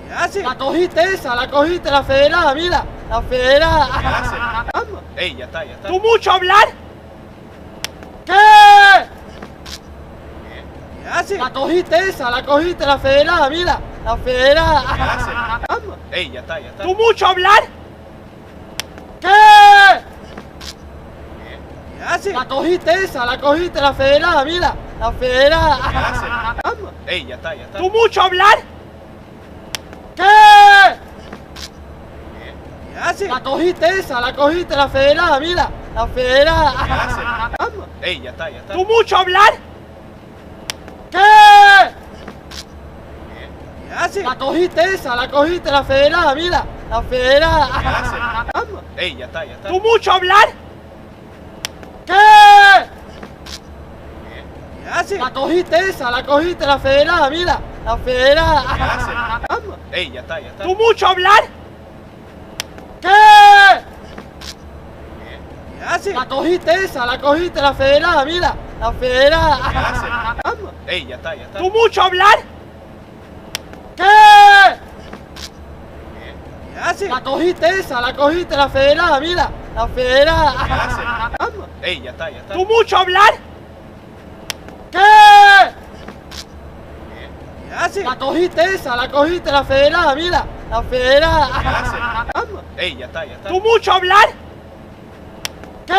S2: ¿Qué hace?
S1: La cogiste esa, la cogiste, la federada, mira. La federada.
S2: ¿Qué hace? Ey, ya está, ya está.
S3: ¿Tú mucho hablar?
S1: ¿Qué?
S2: ¿Qué hace?
S1: La cogiste esa, la cogiste, la federada, mira. La federada.
S2: ¿Qué hace? Ey, ya está, ya está.
S3: ¿Tú mucho hablar?
S1: ¿Qué?
S2: ¿Qué hace?
S1: La cogiste esa, la cogiste, la federada, mira. La federada.
S2: ¿Qué hace? Ey, ya está, ya está.
S3: ¿Tú mucho hablar?
S1: ¿Qué?
S2: ¿Qué hace?
S1: La cogiste esa, la cogiste, la federada, mira. La federada.
S2: ¿Qué hace? Ey, ya está, ya está.
S3: ¿Tú mucho hablar?
S1: ¿Qué?
S2: ¿Qué hace?
S1: La cogiste esa, la cogiste, la federada, mira. La federada.
S2: ¿Qué hace? Ey, ya está, ya está.
S3: ¿Tú mucho hablar?
S1: ¿Qué?
S2: ¿Qué hace?
S1: La cogiste esa, la cogiste, la federada, mira. La federada.
S2: ¿Qué hace? Ey, ya está, ya está.
S3: ¿Tú mucho hablar?
S1: ¿Qué?
S2: ¿Qué hace?
S1: La cogiste esa, la cogiste, la federada, mira. La federada.
S2: ¿Qué hace? Vamos. Ey, ya está, ya está.
S3: ¿Tú mucho hablar?
S1: ¿Qué?
S2: ¿Qué hace?
S1: La cogiste esa, la cogiste, la federada, mira. La federada.
S2: ¿Qué hace? Vamos. Ey, ya está, ya está.
S3: ¿Tú mucho hablar?
S1: ¿Qué?
S2: ¿Qué hace?
S1: La cogiste esa, la cogiste, la federada, mira. La federada.
S2: ¿Qué hace? Vamos. Ey, ya está, ya está.
S3: ¿Tú mucho hablar?
S1: ¿Qué?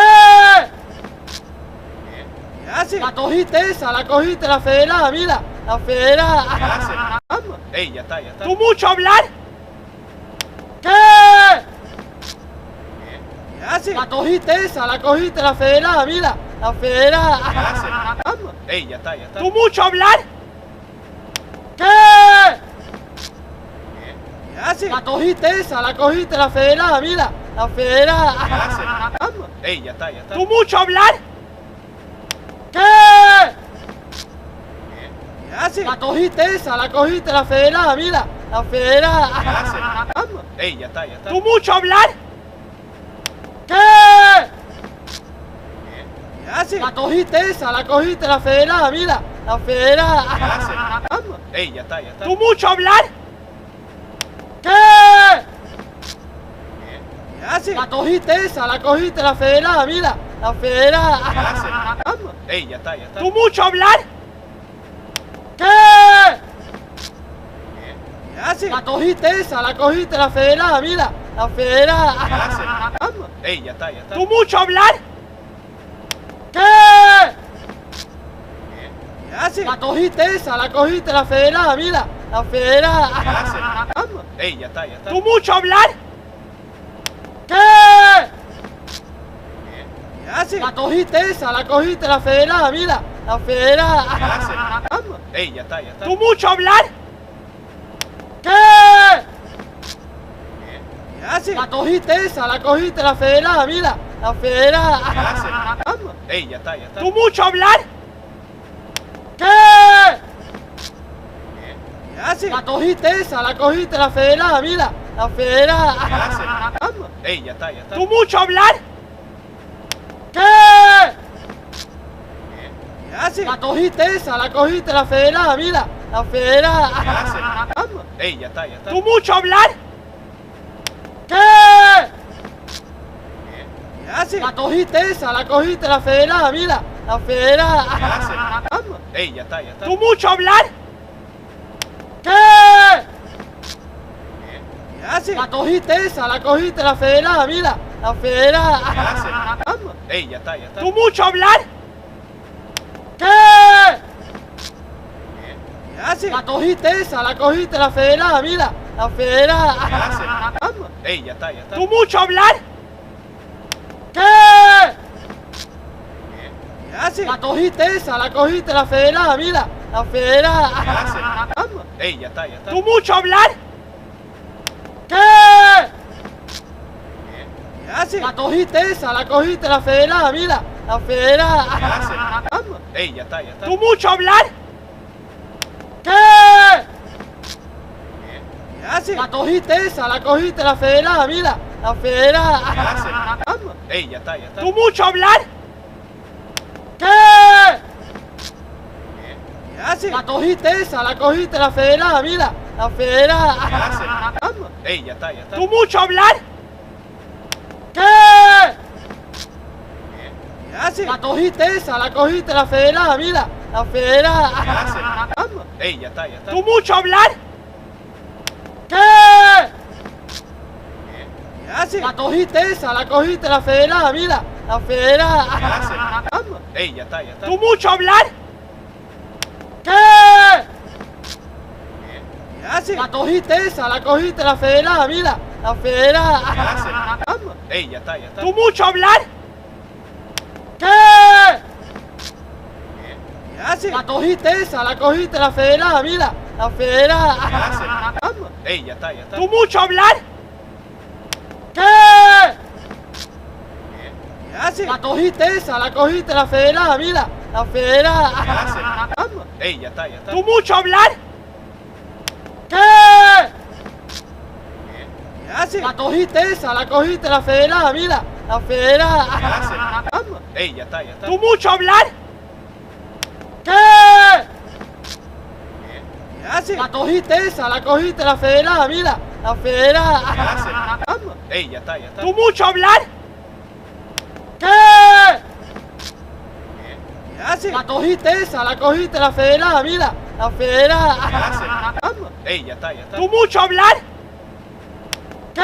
S2: ¿Qué hace?
S1: La cogiste esa, la cogiste, la federada, mira. La federada.
S2: ¿Qué hace? Vamos. Ey, ya está, ya está.
S3: ¿Tú mucho hablar?
S1: ¿Qué?
S2: ¿Qué hace?
S1: La cogiste esa, la cogiste, la federada, mira. La federada.
S2: ¿Qué hace? Vamos. Ey, ya está, ya está.
S3: ¿Tú mucho hablar?
S1: ¿Qué?
S2: ¿Qué hace?
S1: La cogiste esa, la cogiste, la federada, mira. La federada.
S2: ¿Qué hace? Vamos. Ey, ya está, ya está.
S3: ¿Tú mucho hablar?
S1: ¿Qué?
S2: ¿Qué hace?
S1: La cogiste esa, la cogiste, la federada, mira. La federada.
S2: ¿Qué hace? Vamos. Ey, ya está, ya está.
S3: ¿Tú mucho hablar?
S1: ¿Qué?
S2: ¿Qué hace?
S1: La cogiste esa, la cogiste, la federada, mira. La federada.
S2: ¿Qué hace? Vamos. Ey, ya está, ya está.
S3: ¿Tú mucho hablar?
S1: ¿Qué?
S2: ¿Qué hace?
S1: La cogiste esa, la cogiste, la federada, mira. La federada.
S2: ¿Qué hace? Vamos. Ey, ya está, ya está.
S3: ¿Tú mucho hablar?
S1: ¿Qué?
S2: ¿Qué hace?
S1: La cogiste esa, la cogiste, la federada, mira. La federada.
S2: ¿Qué hace? Vamos. Ey, ya está, ya está.
S3: ¿Tú mucho hablar?
S1: ¿Qué?
S2: ¿Qué hace?
S1: La cogiste esa, la cogiste, la federada, mira. La federada.
S2: ¿Qué hace? Vamos. Ey, ya está, ya está.
S3: ¿Tú mucho hablar?
S1: ¿Qué?
S2: ¿Qué hace?
S1: La cogiste esa, la cogiste, la federada, mira. La federada.
S2: ¿Qué hace? Vamos. Ey, ya está, ya está.
S3: ¿Tú mucho hablar?
S1: ¿Qué?
S2: ¿Qué hace?
S1: La cogiste esa, la cogiste, la federada, mira. La federada.
S2: ¿Qué hace? Vamos. Ey, ya está, ya está.
S3: ¿Tú mucho hablar?
S1: ¿Qué?
S2: ¿Qué hace?
S1: La cogiste esa, la cogiste, la federada, mira. La federada.
S2: ¿Qué hace? Vamos. Ey, ya está, ya está.
S3: ¿Tú mucho hablar?
S1: ¿Qué?
S2: ¿Qué hace?
S1: La cogiste esa, la cogiste, la federada, mira. La federada.
S2: ¿Qué hace? Vamos. Ey, ya está, ya está.
S3: ¿Tú mucho hablar?
S1: ¿Qué?
S2: ¿Qué hace?
S1: La cogiste esa, la cogiste, la federada, mira. La federada.
S2: ¿Qué hace? Vamos. Ey, ya está, ya está.
S3: ¿Tú mucho hablar?
S1: ¿Qué?
S2: ¿Qué hace?
S1: La cogiste esa, la cogiste, la federada, mira. La federada.
S2: ¿Qué hace? Vamos. Ey, ya está, ya está.
S3: ¿Tú mucho hablar?
S1: ¿Qué?
S2: ¿Qué hace?
S1: La cogiste esa, la cogiste, la federada, mira. La federada.
S2: ¿Qué hace? Vamos. Ey, ya está, ya está.
S3: ¿Tú mucho hablar?
S1: ¿Qué?
S2: ¿Qué hace?
S1: La cogiste esa, la cogiste, la federada, mira. La federada.
S2: ¿Qué hace? Vamos. Ey, ya está, ya está.
S3: ¿Tú mucho hablar?
S1: ¿Qué?
S2: ¿Qué hace?
S1: La cogiste esa, la cogiste, la federada, mira. La federada.
S2: ¿Qué hace? Vamos. Ey, ya está, ya está.
S3: ¿Tú mucho hablar?
S1: ¿Qué?
S2: ¿Qué hace?
S1: La cogiste esa, la cogiste, la federada, mira. La federada.
S2: ¿Qué hace? Vamos. Ey, ya está, ya está.
S3: ¿Tú mucho hablar?
S1: ¿Qué?
S2: ¿Qué hace?
S1: La cogiste esa, la cogiste, la federada, mira. La federada.
S2: ¿Qué hace? Vamos. Ey, ya está, ya está.
S3: ¿Tú mucho hablar?
S1: ¿Qué?
S2: ¿Qué hace?
S1: La cogiste esa, la cogiste, la federada, mira. La federada.
S2: ¿Qué hace? Vamos. Ey, ya está, ya está.
S3: ¿Tú mucho hablar?
S1: ¿Qué?
S2: ¿Qué hace?
S1: La cogiste esa, la cogiste, la federada, mira. La federada.
S2: ¿Qué hace? Vamos. Ey, ya está, ya está.
S3: ¿Tú mucho hablar?
S1: ¿Qué?
S2: ¿Qué hace?
S1: La cogiste esa, la cogiste, la federada, mira. La federada.
S2: ¿Qué hace? Vamos. Ey, ya está, ya está.
S3: ¿Tú mucho hablar?
S1: ¿Qué?
S2: ¿Qué hace?
S1: La cogiste esa, la cogiste, la federada, mira. La federada.
S2: ¿Qué hace? Vamos. Ey, ya está, ya está.
S3: ¿Tú mucho hablar?
S1: ¿Qué?
S2: ¿Qué hace?
S1: La cogiste esa, la cogiste, la federada, mira. La federada.
S2: ¿Qué hace? Vamos. Ey, ya está, ya está.
S3: ¿Tú mucho hablar?
S1: ¿Qué?
S2: ¿Qué hace? haces?
S1: La cogiste esa, la cogiste, la federada, mira. La federada.
S2: Vamos. Ey, ya está, ya está.
S3: ¿Tú mucho hablar?
S1: ¿Qué?
S2: ¿Qué haces?
S1: La cogiste esa, la cogiste, la federada, mira. La federada.
S2: Vamos. Ey, ya está, ya está.
S3: ¿Tú mucho hablar?
S1: ¿Qué?
S2: ¿Qué haces?
S1: La cogiste esa, la cogiste, la federada, mira. La federada.
S2: Vamos. Ey, ya está, ya está.
S3: ¿Tú mucho hablar?
S1: ¿Qué?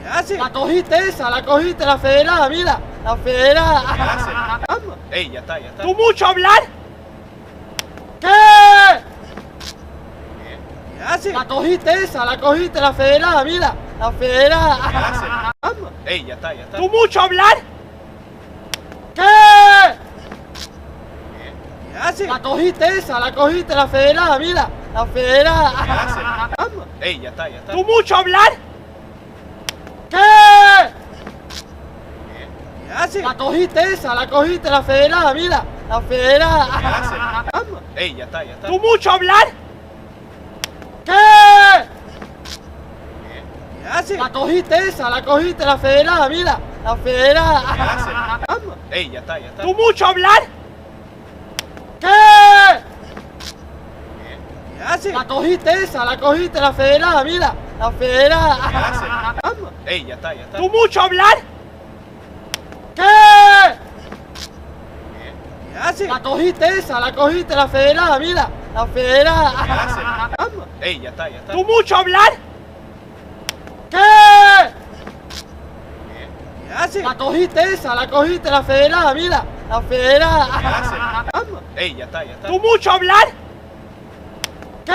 S2: ¿Qué haces?
S1: La cogiste esa, la cogiste, la federada, mira. La federada.
S2: Vamos. Ey, ya está, ya está.
S3: ¿Tú mucho hablar?
S1: ¿Qué?
S2: ¿Qué haces?
S1: La cogiste esa, la cogiste, la federada, mira. La federada.
S2: Vamos. Ey, ya está, ya está.
S3: ¿Tú mucho hablar?
S1: ¿Qué?
S2: ¿Qué haces?
S1: La cogiste esa, la cogiste, la federada, mira. La federada.
S2: Vamos. Ey, ya está, ya está.
S3: ¿Tú mucho hablar?
S1: ¿Qué?
S2: ¿Qué haces?
S1: La cogiste esa, la cogiste, la federada, mira. La federada.
S2: Vamos. Ey, ya está, ya está.
S3: ¿Tú mucho hablar?
S1: ¿Qué?
S2: ¿Qué haces?
S1: La cogiste esa, la cogiste, la federada, mira. La federada.
S2: Vamos. Ey, ya está, ya está.
S3: ¿Tú mucho hablar?
S1: ¿Qué?
S2: ¿Qué haces?
S1: La cogiste esa, la cogiste, la federada, mira. La federada.
S2: Vamos. Ey, ya está, ya está.
S3: ¿Tú mucho hablar?
S1: ¿Qué?
S2: ¿Qué haces?
S1: La cogiste esa, la cogiste, la federada, mira. La federada.
S2: Vamos. Ey, ya está, ya está.
S3: ¿Tú mucho hablar?
S1: ¿Qué?
S2: ¿Qué haces?
S1: La cogiste esa, la cogiste, la federada, mira. La federada.
S2: Vamos. Ey, ya está, ya está.
S3: ¿Tú mucho hablar?
S1: ¿Qué?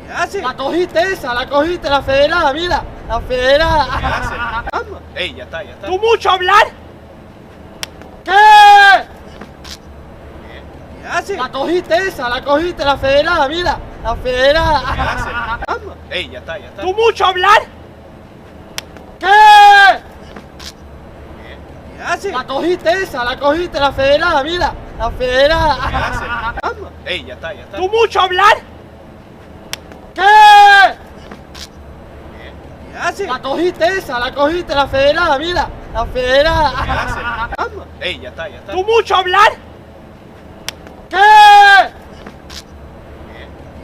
S2: ¿Qué haces?
S1: La cogiste esa, la cogiste, la federada, mira. La federada.
S2: Vamos. Ey, ya está, ya está.
S3: ¿Tú mucho hablar?
S1: ¿Qué?
S2: ¿Qué haces?
S1: La cogiste esa, la cogiste, la federada, mira. La federada.
S2: Vamos. Ey, ya está, ya está.
S3: ¿Tú mucho hablar?
S1: ¿Qué?
S2: ¿Qué haces?
S1: La cogiste esa, la cogiste, la federada, mira. La federada.
S2: Vamos. Ey, ya está, ya está.
S3: ¿Tú mucho hablar?
S1: ¿Qué?
S2: ¿Qué haces?
S1: La cogiste esa, la cogiste, la federada, mira. La federada.
S2: Vamos. Ey, ya está, ya está.
S3: ¿Tú mucho hablar?
S1: ¿Qué?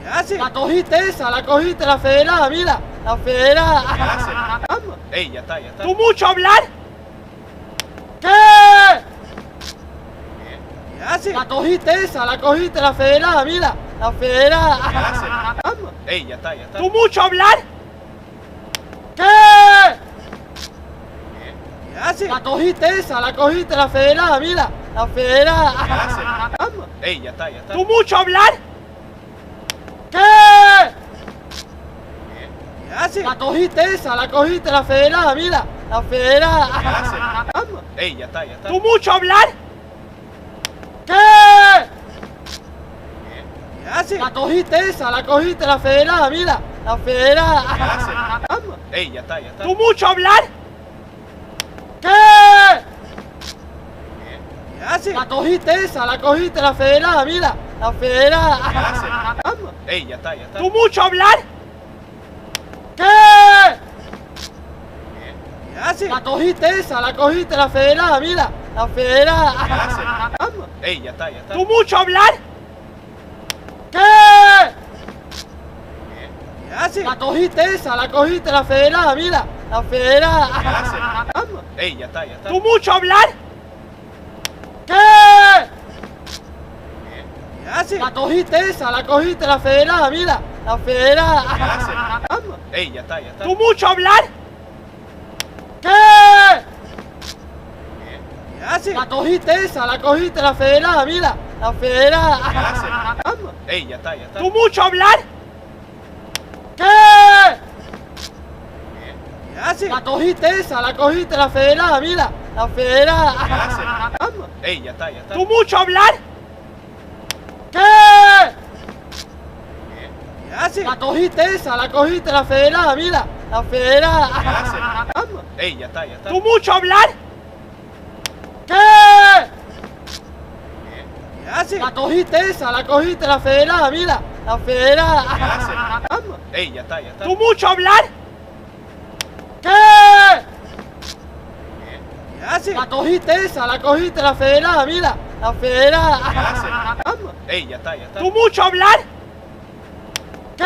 S2: ¿Qué haces?
S1: La cogiste esa, la cogiste, la federada, mira. La federada.
S2: Vamos. Ey, ya está, ya está.
S3: ¿Tú mucho hablar?
S1: ¿Qué?
S2: ¿Qué haces?
S1: La cogiste esa, la cogiste, la federada, mira. La federada.
S2: Vamos. Ey, ya está, ya está.
S3: ¿Tú mucho hablar?
S1: ¿Qué?
S2: ¿Qué haces?
S1: La cogiste esa, la cogiste, la federada, mira. La federada.
S2: Vamos. Ey, ya está, ya está.
S3: ¿Tú mucho hablar?
S1: ¿Qué?
S2: ¿Qué haces?
S1: La cogiste esa, la cogiste, la federada, mira. La federada.
S2: Vamos. Ey, ya está, ya está.
S3: ¿Tú mucho hablar?
S1: ¿Qué?
S2: ¿Qué haces?
S1: La cogiste esa, la cogiste, la federada, mira. La federada.
S2: Vamos. Ey, ya está, ya está.
S3: ¿Tú mucho hablar?
S1: ¿Qué?
S2: ¿Qué haces?
S1: La cogiste esa, la cogiste, la federada, mira. La federada.
S2: Vamos. Ey, ya está, ya está.
S3: ¿Tú mucho hablar?
S1: ¿Qué?
S2: ¿Qué haces?
S1: La cogiste esa, la cogiste, la federada, mira. La federada.
S2: Vamos. Ey, ya está, ya está.
S3: ¿Tú mucho hablar?
S1: ¿Qué?
S2: ¿Qué haces?
S1: La cogiste esa, la cogiste, la federada, mira. La federada.
S2: Vamos. Ey, ya está, ya está.
S3: ¿Tú mucho hablar?
S1: ¿Qué?
S2: ¿Qué haces?
S1: La cogiste esa, la cogiste, la federada, mira. La federada.
S2: Vamos. Ey, ya está, ya está.
S3: ¿Tú mucho hablar?
S1: ¿Qué?
S2: ¿Qué haces?
S1: La cogiste esa, la cogiste, la federada, mira. La federada.
S2: Vamos. Ey, ya está, ya está.
S3: ¿Tú mucho hablar?
S1: ¿Qué?
S2: ¿Qué haces?
S1: La cogiste esa, la cogiste, la federada, mira. La federada.
S2: Vamos. Ey, ya está, ya está.
S3: ¿Tú mucho hablar?
S1: ¿Qué?
S2: ¿Qué haces?
S1: La cogiste esa, la cogiste, la federada, mira. La federada.
S2: Vamos. Ey, ya está, ya está.
S3: ¿Tú mucho hablar?
S1: ¿Qué?
S2: ¿Qué haces?
S1: La cogiste esa, la cogiste, la federada, mira. la federada.
S2: Ey, ya está, ya está.
S3: ¿Tú mucho hablar?
S1: ¿Qué?
S2: ¿Qué hace?
S1: La cogiste esa, la cogiste, la federada, mira, la federada.
S2: Ey, ya está, ya está.
S3: ¿Tú mucho hablar?
S1: ¿Qué?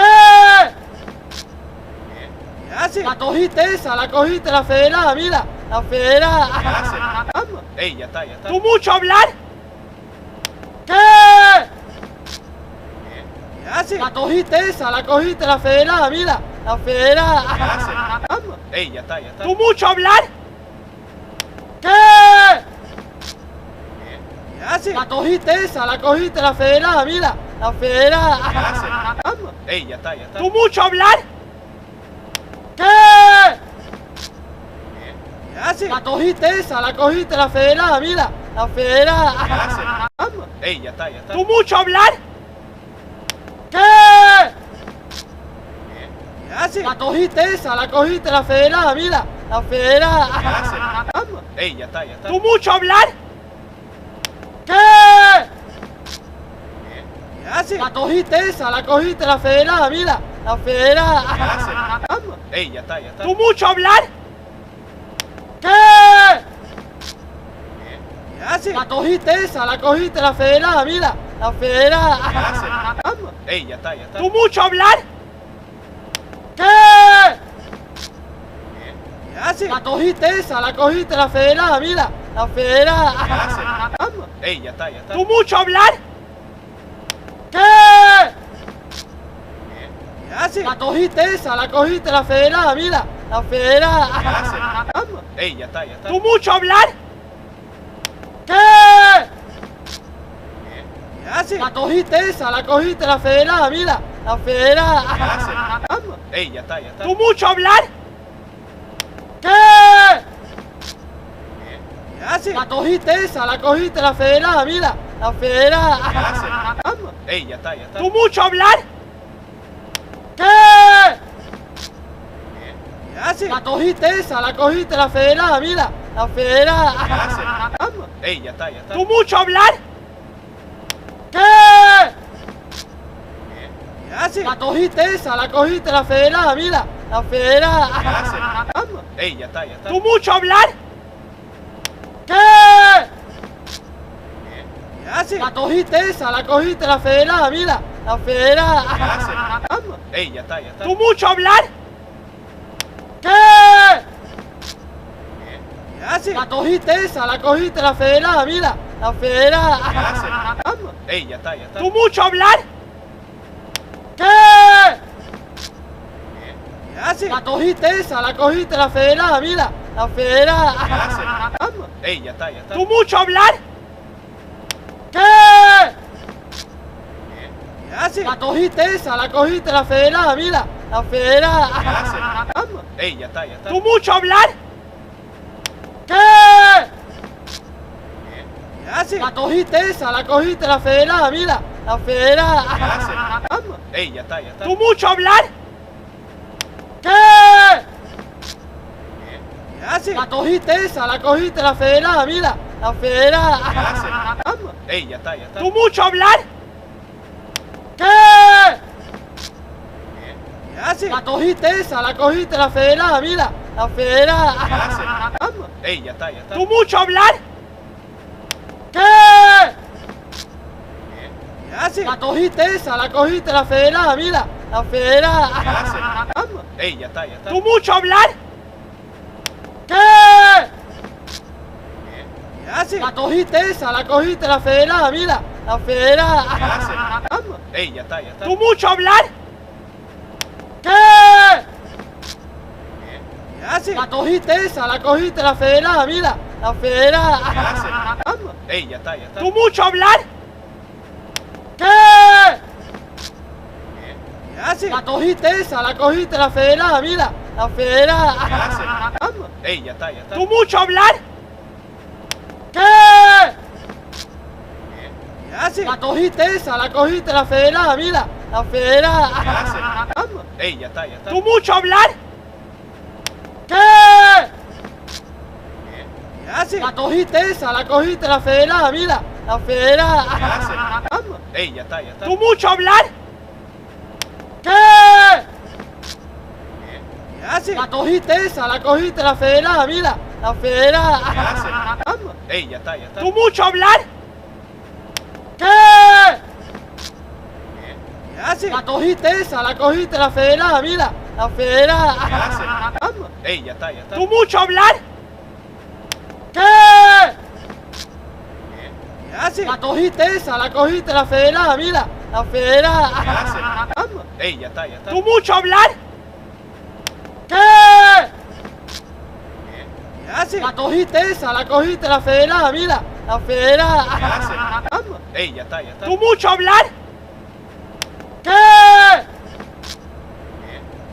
S2: ¿Qué hace?
S1: La cogiste esa, la cogiste, la federada, mira, la federada.
S2: Ey, ya está, ya está.
S3: ¿Tú mucho hablar?
S1: ¿Qué?
S2: ¿Qué hace?
S1: La cogiste esa, la cogiste, la federada, mira, la federada.
S2: Ey, ya está, ya está.
S3: ¿Tú mucho hablar?
S1: ¿Qué?
S2: ¿Qué hace?
S1: La cogiste esa, la cogiste, la federada, mira, la federada.
S2: Ey, ya está, ya está.
S3: ¿Tú mucho hablar?
S1: ¿Qué?
S2: ¿Qué hace?
S1: La cogiste esa, la cogiste, la federada, mira, la federada.
S2: Ey, ya está, ya está.
S3: ¿Tú mucho hablar?
S1: ¿Qué?
S2: ¿Qué hace?
S1: La cogiste esa, la cogiste, la federada, mira, la federada.
S2: Ey, ya está, ya está.
S3: ¿Tú mucho hablar?
S1: ¿Qué?
S2: ¿Qué hace?
S1: La cogiste esa, la cogiste, la federada, mira, la federada.
S2: Ey, ya está, ya está.
S3: ¿Tú mucho hablar?
S1: ¿Qué?
S2: ¿Qué hace?
S1: La cogiste esa, la cogiste, la federada, mira, la federada.
S2: Ey, ya está, ya está.
S3: ¿Tú mucho hablar?
S1: ¿Qué?
S2: ¿Qué hace?
S1: La cogiste esa, la cogiste, la federada, mira, la federada.
S2: Ey, ya está, ya está.
S3: ¿Tú mucho hablar?
S1: ¿Qué?
S2: ¿Qué hace?
S1: La cogiste esa, la cogiste, la federada, mira, la federada.
S2: Ey, ya está, ya está.
S3: ¿Tú mucho hablar?
S1: ¿Qué?
S2: ¿Qué hace?
S1: La cogiste esa, la cogiste, la federada, mira, la federada.
S2: Ey, ya está, ya está.
S3: ¿Tú mucho hablar?
S1: ¿Qué?
S2: ¿Qué hace?
S1: La cogiste esa, la cogiste, la federada, mira, la federada.
S2: Ey, ya está, ya está.
S3: ¿Tú mucho hablar?
S1: ¿Qué?
S2: ¿Qué hace?
S1: La cogiste esa, la cogiste, la federada, mira, la federada.
S2: Ey, ya está, ya está.
S3: ¿Tú mucho hablar?
S1: ¿Qué?
S2: ¿Qué hace?
S1: La cogiste esa, la cogiste, la federada, mira, la federada.
S2: Ey, ya está, ya está.
S3: ¿Tú mucho hablar?
S1: ¿Qué?
S2: ¿Qué hace?
S1: La cogiste esa, la cogiste, la federada, mira, la federada.
S2: Ey, ya está, ya está.
S3: ¿Tú mucho hablar?
S1: ¿Qué?
S2: ¿Qué hace?
S1: La cogiste esa, la cogiste, la federada, mira, la federada.
S2: Ey, ya está, ya está.
S3: ¿Tú mucho hablar?
S1: ¿Qué?
S2: ¿Qué hace?
S1: La cogiste esa, la cogiste, la federada, mira, la federada.
S2: Ey, ya está, ya está.
S3: ¿Tú mucho hablar?
S1: ¿Qué?
S2: ¿Qué hace?
S1: La cogiste esa, la cogiste, la federada, mira, la federada.
S2: Ey, ya está, ya está.
S3: ¿Tú mucho hablar?
S1: ¿Qué?
S2: ¿Qué hace?
S1: La cogiste esa, la cogiste, la federada, mira, la federada.
S2: Ey, ya está, ya está.
S3: ¿Tú mucho hablar?
S1: ¿Qué?
S2: ¿Qué hace?
S1: La cogiste esa, la cogiste, la federada, mira, la federada.
S2: Ey, ya está, ya está.
S3: ¿Tú mucho hablar?
S1: ¿Qué?
S2: ¿Qué hace?
S1: La cogiste esa, la cogiste, la federada, mira, la federada.
S2: Ey, ya está, ya está.
S3: ¿Tú mucho hablar?
S1: ¿Qué?
S2: ¿Qué hace?
S1: La cogiste esa, la cogiste, la federada, mira, la federada.
S2: Ey, ya está, ya está.
S3: ¿Tú mucho hablar?
S1: ¿Qué?
S2: ¿Qué hace?
S1: La cogiste esa, la cogiste, la federada, mira, la federada.
S2: Ey, ya está, ya está.
S3: ¿Tú mucho hablar?
S1: ¿Qué?
S2: ¿Qué hace?
S1: La cogiste esa, la cogiste, la federada, mira, la federada.
S2: Ey, ya está, ya está.
S3: ¿Tú mucho hablar?
S1: ¿Qué?
S2: ¿Qué hace?
S1: La cogiste esa, la cogiste, la federada, mira, la federada.
S2: Ey, ya está, ya está.
S3: ¿Tú mucho hablar?
S1: ¿Qué?
S2: ¿Qué hace?
S1: La cogiste esa, la cogiste, la federada, mira, la federada.
S2: Ey, ya está, ya está.
S3: ¿Tú mucho hablar?
S1: ¿Qué?
S2: ¿Qué hace?
S1: La cogiste esa, la cogiste, la federada, mira, la federada.
S2: Ey, ya está, ya está.
S3: ¿Tú mucho hablar?
S2: haces?
S1: La cogiste esa, la cogiste, la federada, mira. La federada.
S2: Vamos. Ey, ya está, ya está.
S3: ¿Tú mucho hablar?
S1: ¿Qué?
S2: ¿Qué haces?
S1: La cogiste esa, la cogiste, la federada, mira. La federada.
S2: Vamos. Ey, ya está, ya está.
S3: ¿Tú mucho hablar?
S1: ¿Qué?
S2: ¿Qué haces?
S1: La cogiste esa, la cogiste, la federada, mira. La federada.
S2: Vamos. Ey, ya está, ya está.
S3: ¿Tú mucho hablar?
S1: ¿Qué?
S2: ¿Qué haces?
S1: La cogiste esa, la cogiste, la federada, mira. La federada.
S2: Vamos. Ey, ya está, ya está.
S3: ¿Tú mucho hablar?
S1: ¿Qué?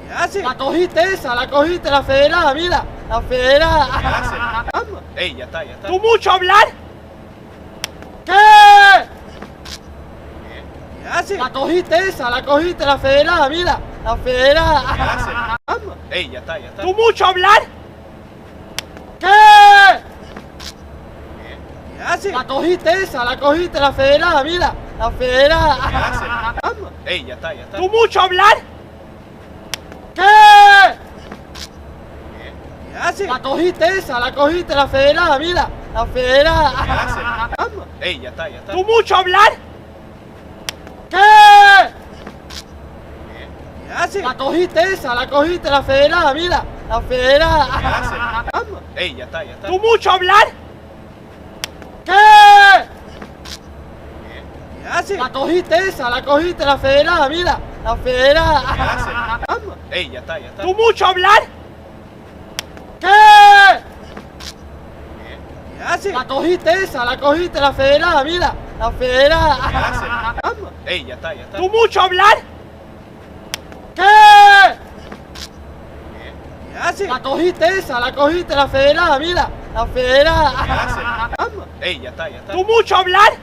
S2: ¿Qué haces?
S1: La cogiste esa, la cogiste, la federada, mira. La federada.
S2: Vamos. Ey, ya está, ya está.
S3: ¿Tú mucho hablar?
S1: ¿Qué?
S2: ¿Qué haces?
S1: La cogiste esa, la cogiste, la federada, mira. La federada.
S2: Vamos. Ey, ya está, ya está.
S3: ¿Tú mucho hablar?
S1: ¿Qué?
S2: ¿Qué haces?
S1: La cogiste esa, la cogiste, la federada, mira. La federada.
S2: Vamos. Ey, ya está, ya está.
S3: ¿Tú mucho hablar?
S1: ¿Qué?
S2: ¿Qué haces?
S1: La cogiste esa, la cogiste, la federada, mira. La federada.
S2: Vamos. Ey, ya está, ya está.
S3: ¿Tú mucho hablar?
S1: ¿Qué?
S2: ¿Qué haces?
S1: La cogiste esa, la cogiste, la federada, mira. La federada.
S2: Vamos. Ey, ya está, ya está.
S3: ¿Tú mucho hablar?
S1: ¿Qué?
S2: ¿Qué haces?
S1: La cogiste esa, la cogiste, la federada, mira. La federada.
S2: Vamos. Ey, ya está, ya está.
S3: ¿Tú mucho hablar?
S1: ¿Qué?
S2: ¿Qué haces?
S1: La cogiste esa, la cogiste, la federada, mira. La federada.
S2: Vamos. Ey, ya está, ya está.
S3: ¿Tú mucho hablar?
S1: ¿Qué?
S2: ¿Qué haces?
S1: La cogiste esa, la cogiste, la federada, mira. La federada.
S2: Vamos. Ey, ya está, ya está.
S3: ¿Tú mucho hablar?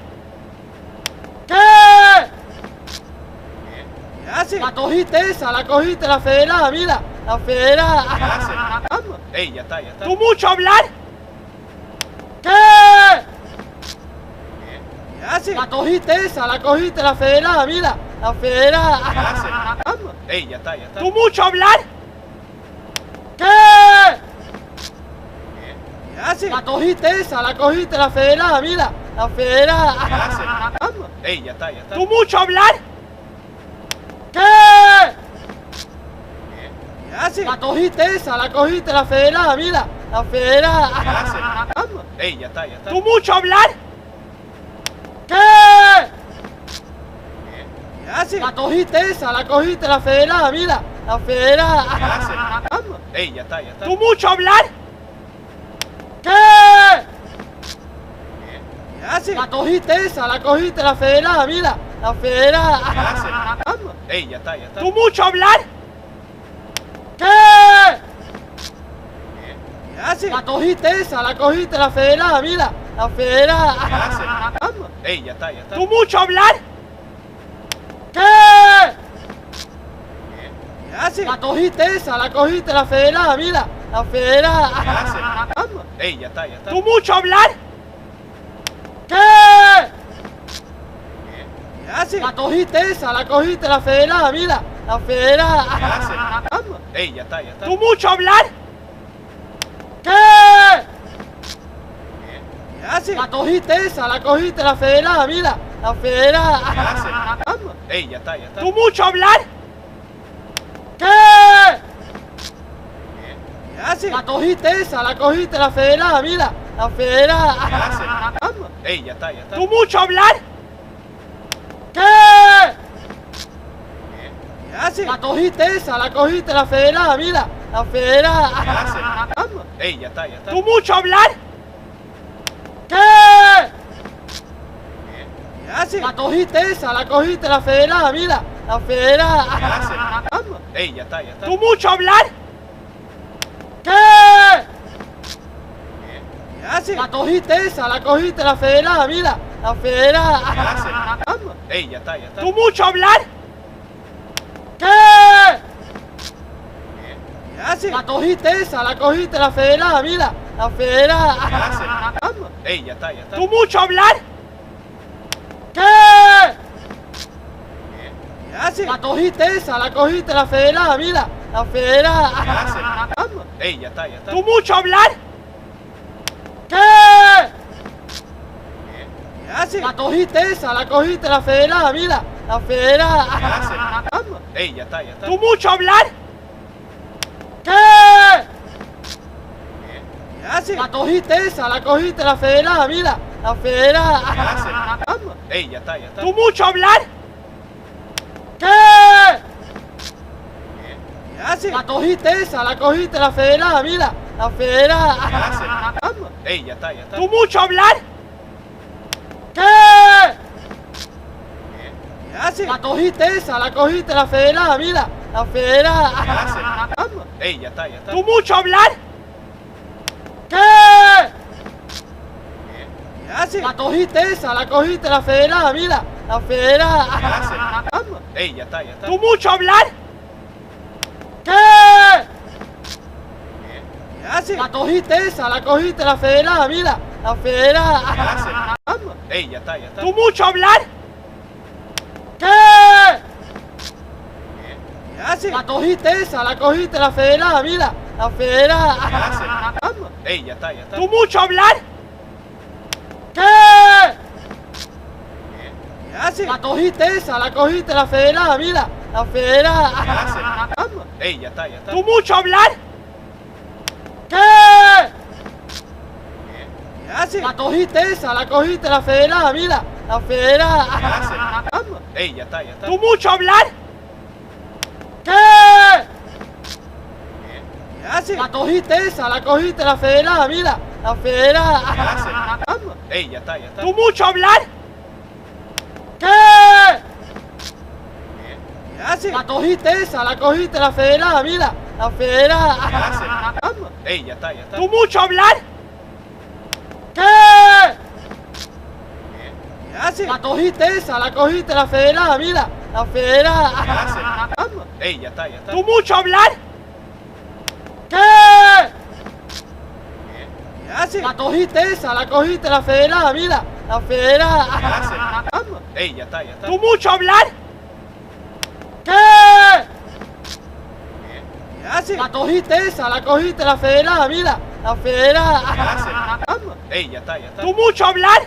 S1: ¿Qué?
S2: ¿Qué haces?
S1: La cogiste esa, la cogiste, la federada, mira. La federada.
S2: Vamos. Ey, ya está, ya está.
S3: ¿Tú mucho hablar?
S1: ¿Qué?
S2: ¿Qué haces?
S1: La cogiste esa, la cogiste, la federada, mira. La federada.
S2: Vamos. Ey, ya está, ya está.
S3: ¿Tú mucho hablar?
S1: ¿Qué?
S2: ¿Qué haces?
S1: La cogiste esa, la cogiste, la federada, mira. La federada.
S2: Vamos. Ey, ya está, ya está.
S3: ¿Tú mucho hablar?
S1: ¿Qué?
S2: ¿Qué haces?
S1: La cogiste esa, la cogiste, la federada, mira. La federada.
S2: Vamos. Ey, ya está, ya está.
S3: ¿Tú mucho hablar?
S1: ¿Qué?
S2: ¿Qué haces?
S1: La cogiste esa, la cogiste, la federada, mira. La federada.
S2: Vamos. Ey, ya está, ya está.
S3: ¿Tú mucho hablar?
S1: ¿Qué?
S2: ¿Qué haces?
S1: La cogiste esa, la cogiste, la federada, mira. La federada.
S2: Vamos. Ey, ya está, ya está.
S3: ¿Tú mucho hablar?
S1: ¿Qué?
S2: ¿Qué haces?
S1: La cogiste esa, la cogiste, la federada, mira. La federada.
S2: Vamos. Ey, ya está, ya está.
S3: ¿Tú mucho hablar?
S1: ¿Qué?
S2: ¿Qué haces?
S1: La cogiste esa, la cogiste, la federada, mira. La federada.
S2: Vamos. Ey, ya está, ya está.
S3: ¿Tú mucho hablar?
S1: ¿Qué?
S2: ¿Qué haces?
S1: La cogiste esa, la cogiste, la federada, mira. La federada.
S2: Vamos. Ey, ya está, ya está.
S3: ¿Tú mucho hablar?
S1: ¿Qué?
S2: ¿Qué haces?
S1: La cogiste esa, la cogiste, la federada, mira. La federada.
S2: Vamos. Ey, ya está, ya está.
S3: ¿Tú mucho hablar?
S1: ¿Qué?
S2: ¿Qué haces?
S1: La cogiste esa, la cogiste, la federada, mira. La federada.
S2: Vamos. Ey, ya está, ya está.
S3: ¿Tú mucho hablar?
S1: ¿Qué?
S2: ¿Qué haces?
S1: La cogiste esa, la cogiste, la federada, mira. La federada.
S2: Vamos. Ey, ya está, ya está.
S3: ¿Tú mucho hablar?
S1: ¿Qué?
S2: ¿Qué haces?
S1: La cogiste esa, la cogiste, la federada, mira. La federada.
S2: Vamos. Ey, ya está, ya está.
S3: ¿Tú mucho hablar?
S1: ¿Qué?
S2: ¿Qué haces?
S1: La cogiste esa, la cogiste, la federada, mira. La federada.
S2: Vamos. Ey, ya está, ya está.
S3: ¿Tú mucho hablar?
S1: ¿Qué?
S2: ¿Qué haces?
S1: La cogiste esa, la cogiste, la federada, mira. La federada.
S2: Vamos. Ey, ya está, ya está.
S3: ¿Tú mucho hablar?
S1: ¿Qué?
S2: ¿Qué haces?
S1: La cogiste esa, la cogiste, la federada, mira. La federada.
S2: Ey, ya está, ya está.
S3: ¿Tú mucho hablar?
S1: ¿Qué?
S2: ¿Qué hace?
S1: La cogiste esa, la federada, mira. La federada.
S2: ¿Qué hace? Ey, ya está, ya está.
S3: ¿Tú mucho hablar?
S1: ¿Qué?
S2: ¿Qué hace?
S1: La cogiste esa, la federada, mira. La federada.
S2: ¿Qué hace? Ey, ya está, ya está.
S3: ¿Tú mucho hablar?
S1: ¿Qué?
S2: ¿Qué hace?
S1: La cogiste esa, la federada, mira. La federada.
S2: ¿Qué hace? Ey, ya está, ya está.
S3: ¿Tú mucho hablar?
S1: ¿Qué?
S2: ¿Qué hace?
S1: La cogiste esa, la federada, mira. La federada.
S2: ¿Qué hace? Ey, ya está, ya está.
S3: ¿Tú mucho hablar?
S1: ¿Qué?
S2: ¿Qué hace?
S1: La cogiste esa, la federada, mira. La federada.
S2: ¿Qué hace? Ey, ya está, ya está.
S3: ¿Tú mucho hablar?
S1: ¿Qué?
S2: ¿Qué hace?
S1: La cogiste esa, la federada, mira. La federada.
S2: ¿Qué hace? Ey, ya está, ya está.
S3: ¿Tú mucho hablar?
S1: ¿Qué?
S2: ¿Qué hace?
S1: La cogiste esa, la federada, mira. La federada.
S2: ¿Qué hace? Ey, ya está, ya está.
S3: ¿Tú mucho hablar?
S1: ¿Qué?
S2: ¿Qué hace?
S1: La cogiste esa, la federada, mira. La federada.
S2: ¿Qué hace? Ey, ya está, ya está.
S3: ¿Tú mucho hablar?
S1: ¿Qué?
S2: ¿Qué hace?
S1: La cogiste esa, la federada, mira. La federada.
S2: ¿Qué hace? Ey, ya está, ya está.
S3: ¿Tú mucho hablar?
S1: ¿Qué?
S2: ¿Qué hace?
S1: La cogiste esa, la federada, mira. La federada.
S2: ¿Qué hace? Ey, ya está, ya está.
S3: ¿Tú mucho hablar?
S1: ¿Qué?
S2: ¿Qué hace?
S1: La cogiste esa, la federada, mira. La federada.
S2: ¿Qué hace? Ey, ya está, ya está.
S3: ¿Tú mucho hablar?
S1: ¿Qué?
S2: ¿Qué hace?
S1: La cogiste esa, la federada, mira. La federada.
S2: ¿Qué hace? Ey, ya está, ya está.
S3: ¿Tú mucho hablar?
S1: ¿Qué?
S2: ¿Qué hace?
S1: La cogiste esa, la federada, mira. La federada.
S2: ¿Qué hace? Ey, ya está, ya está.
S3: ¿Tú mucho hablar?
S1: ¿Qué?
S2: ¿Qué hace?
S1: La cogiste esa, la federada, mira. La federada.
S2: ¿Qué hace? Ey, ya está, ya está.
S3: ¿Tú mucho hablar?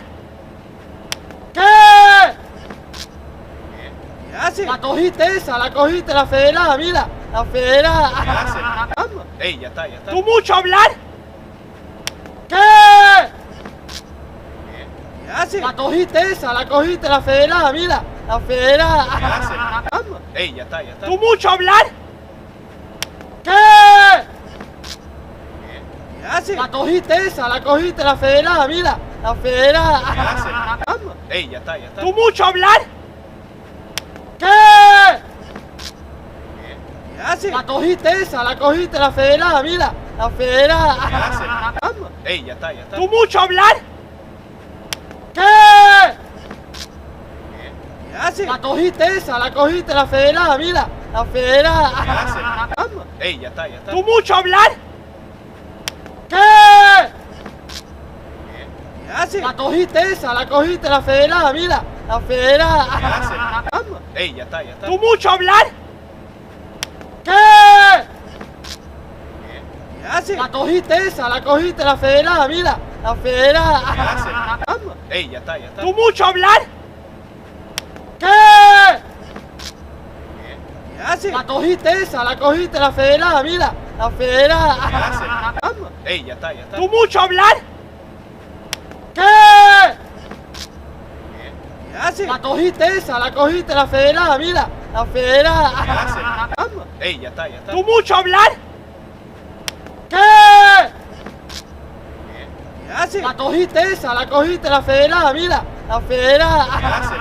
S1: ¿Qué?
S2: ¿Qué hace?
S1: La cogiste esa, la federada, mira. La federada.
S2: ¿Qué hace? Ey, ya está, ya está.
S3: ¿Tú mucho hablar?
S1: ¿Qué?
S2: ¿Qué hace?
S1: La cogiste esa, la federada, mira. La federada.
S2: ¿Qué hace? Ey, ya está, ya está.
S3: ¿Tú mucho hablar?
S1: ¿Qué?
S2: ¿Qué hace?
S1: La cogiste esa, la federada, mira. La federada.
S2: ¿Qué hace? Ey, ya está, ya está.
S3: ¿Tú mucho hablar?
S1: ¿Qué?
S2: ¿Qué hace?
S1: La cogiste esa, la federada, mira. La federada.
S2: ¿Qué hace? Ey, ya está, ya está.
S3: ¿Tú mucho hablar?
S1: ¿Qué?
S2: ¿Qué hace?
S1: La cogiste esa, la federada, mira. La federada.
S2: ¿Qué hace? Ey, ya está, ya está.
S3: ¿Tú mucho hablar?
S1: ¿Qué?
S2: ¿Qué hace?
S1: La cogiste esa, la federada, mira. La federada.
S2: ¿Qué hace? Ey, ya está, ya está.
S3: ¿Tú mucho hablar?
S1: ¿Qué?
S2: ¿Qué hace?
S1: La cogiste esa, la federada, mira. La federada.
S2: ¿Qué hace? Ey, ya está, ya está.
S3: ¿Tú mucho hablar?
S1: ¿Qué?
S2: ¿Qué hace?
S1: La cogiste esa, la federada, mira. La federada.
S2: ¿Qué hace? Ey, ya está, ya está.
S3: ¿Tú mucho hablar?
S1: ¿Qué?
S2: ¿Qué hace?
S1: La cogiste esa, la federada, mira. La federada.
S2: ¿Qué hace? Ey, ya está, ya está.
S3: ¿Tú mucho hablar?
S1: ¿Qué?
S2: ¿Qué hace?
S1: La cogiste esa, la federada, mira. La federada.
S2: ¿Qué hace?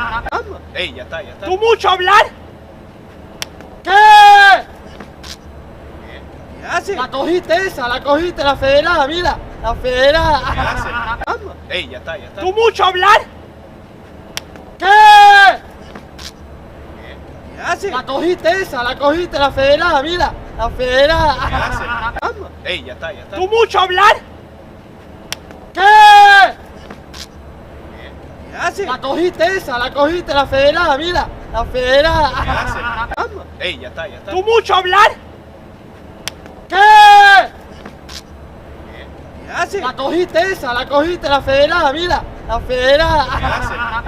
S2: Ey, ya está, ya está.
S3: ¿Tú mucho hablar?
S1: ¿Qué?
S2: ¿Qué hace?
S1: La cogiste esa, la federada, mira. La federada.
S2: ¿Qué hace? Ey, ya está, ya está.
S3: ¿Tú mucho hablar?
S1: ¿Qué?
S2: ¿Qué hace?
S1: La cogiste esa, la federada, mira. La federada.
S2: ¿Qué hace? Ey, ya está, ya está.
S3: ¿Tú mucho hablar?
S1: ¿Qué?
S2: ¿Qué hace?
S1: La cogiste esa, la federada, mira. La federada.
S2: ¿Qué hace? Ey, ya está, ya está.
S3: ¿Tú mucho hablar?
S1: ¿Qué?
S2: hace?
S1: La cogiste esa, la cogiste, la federada, mira. La federada.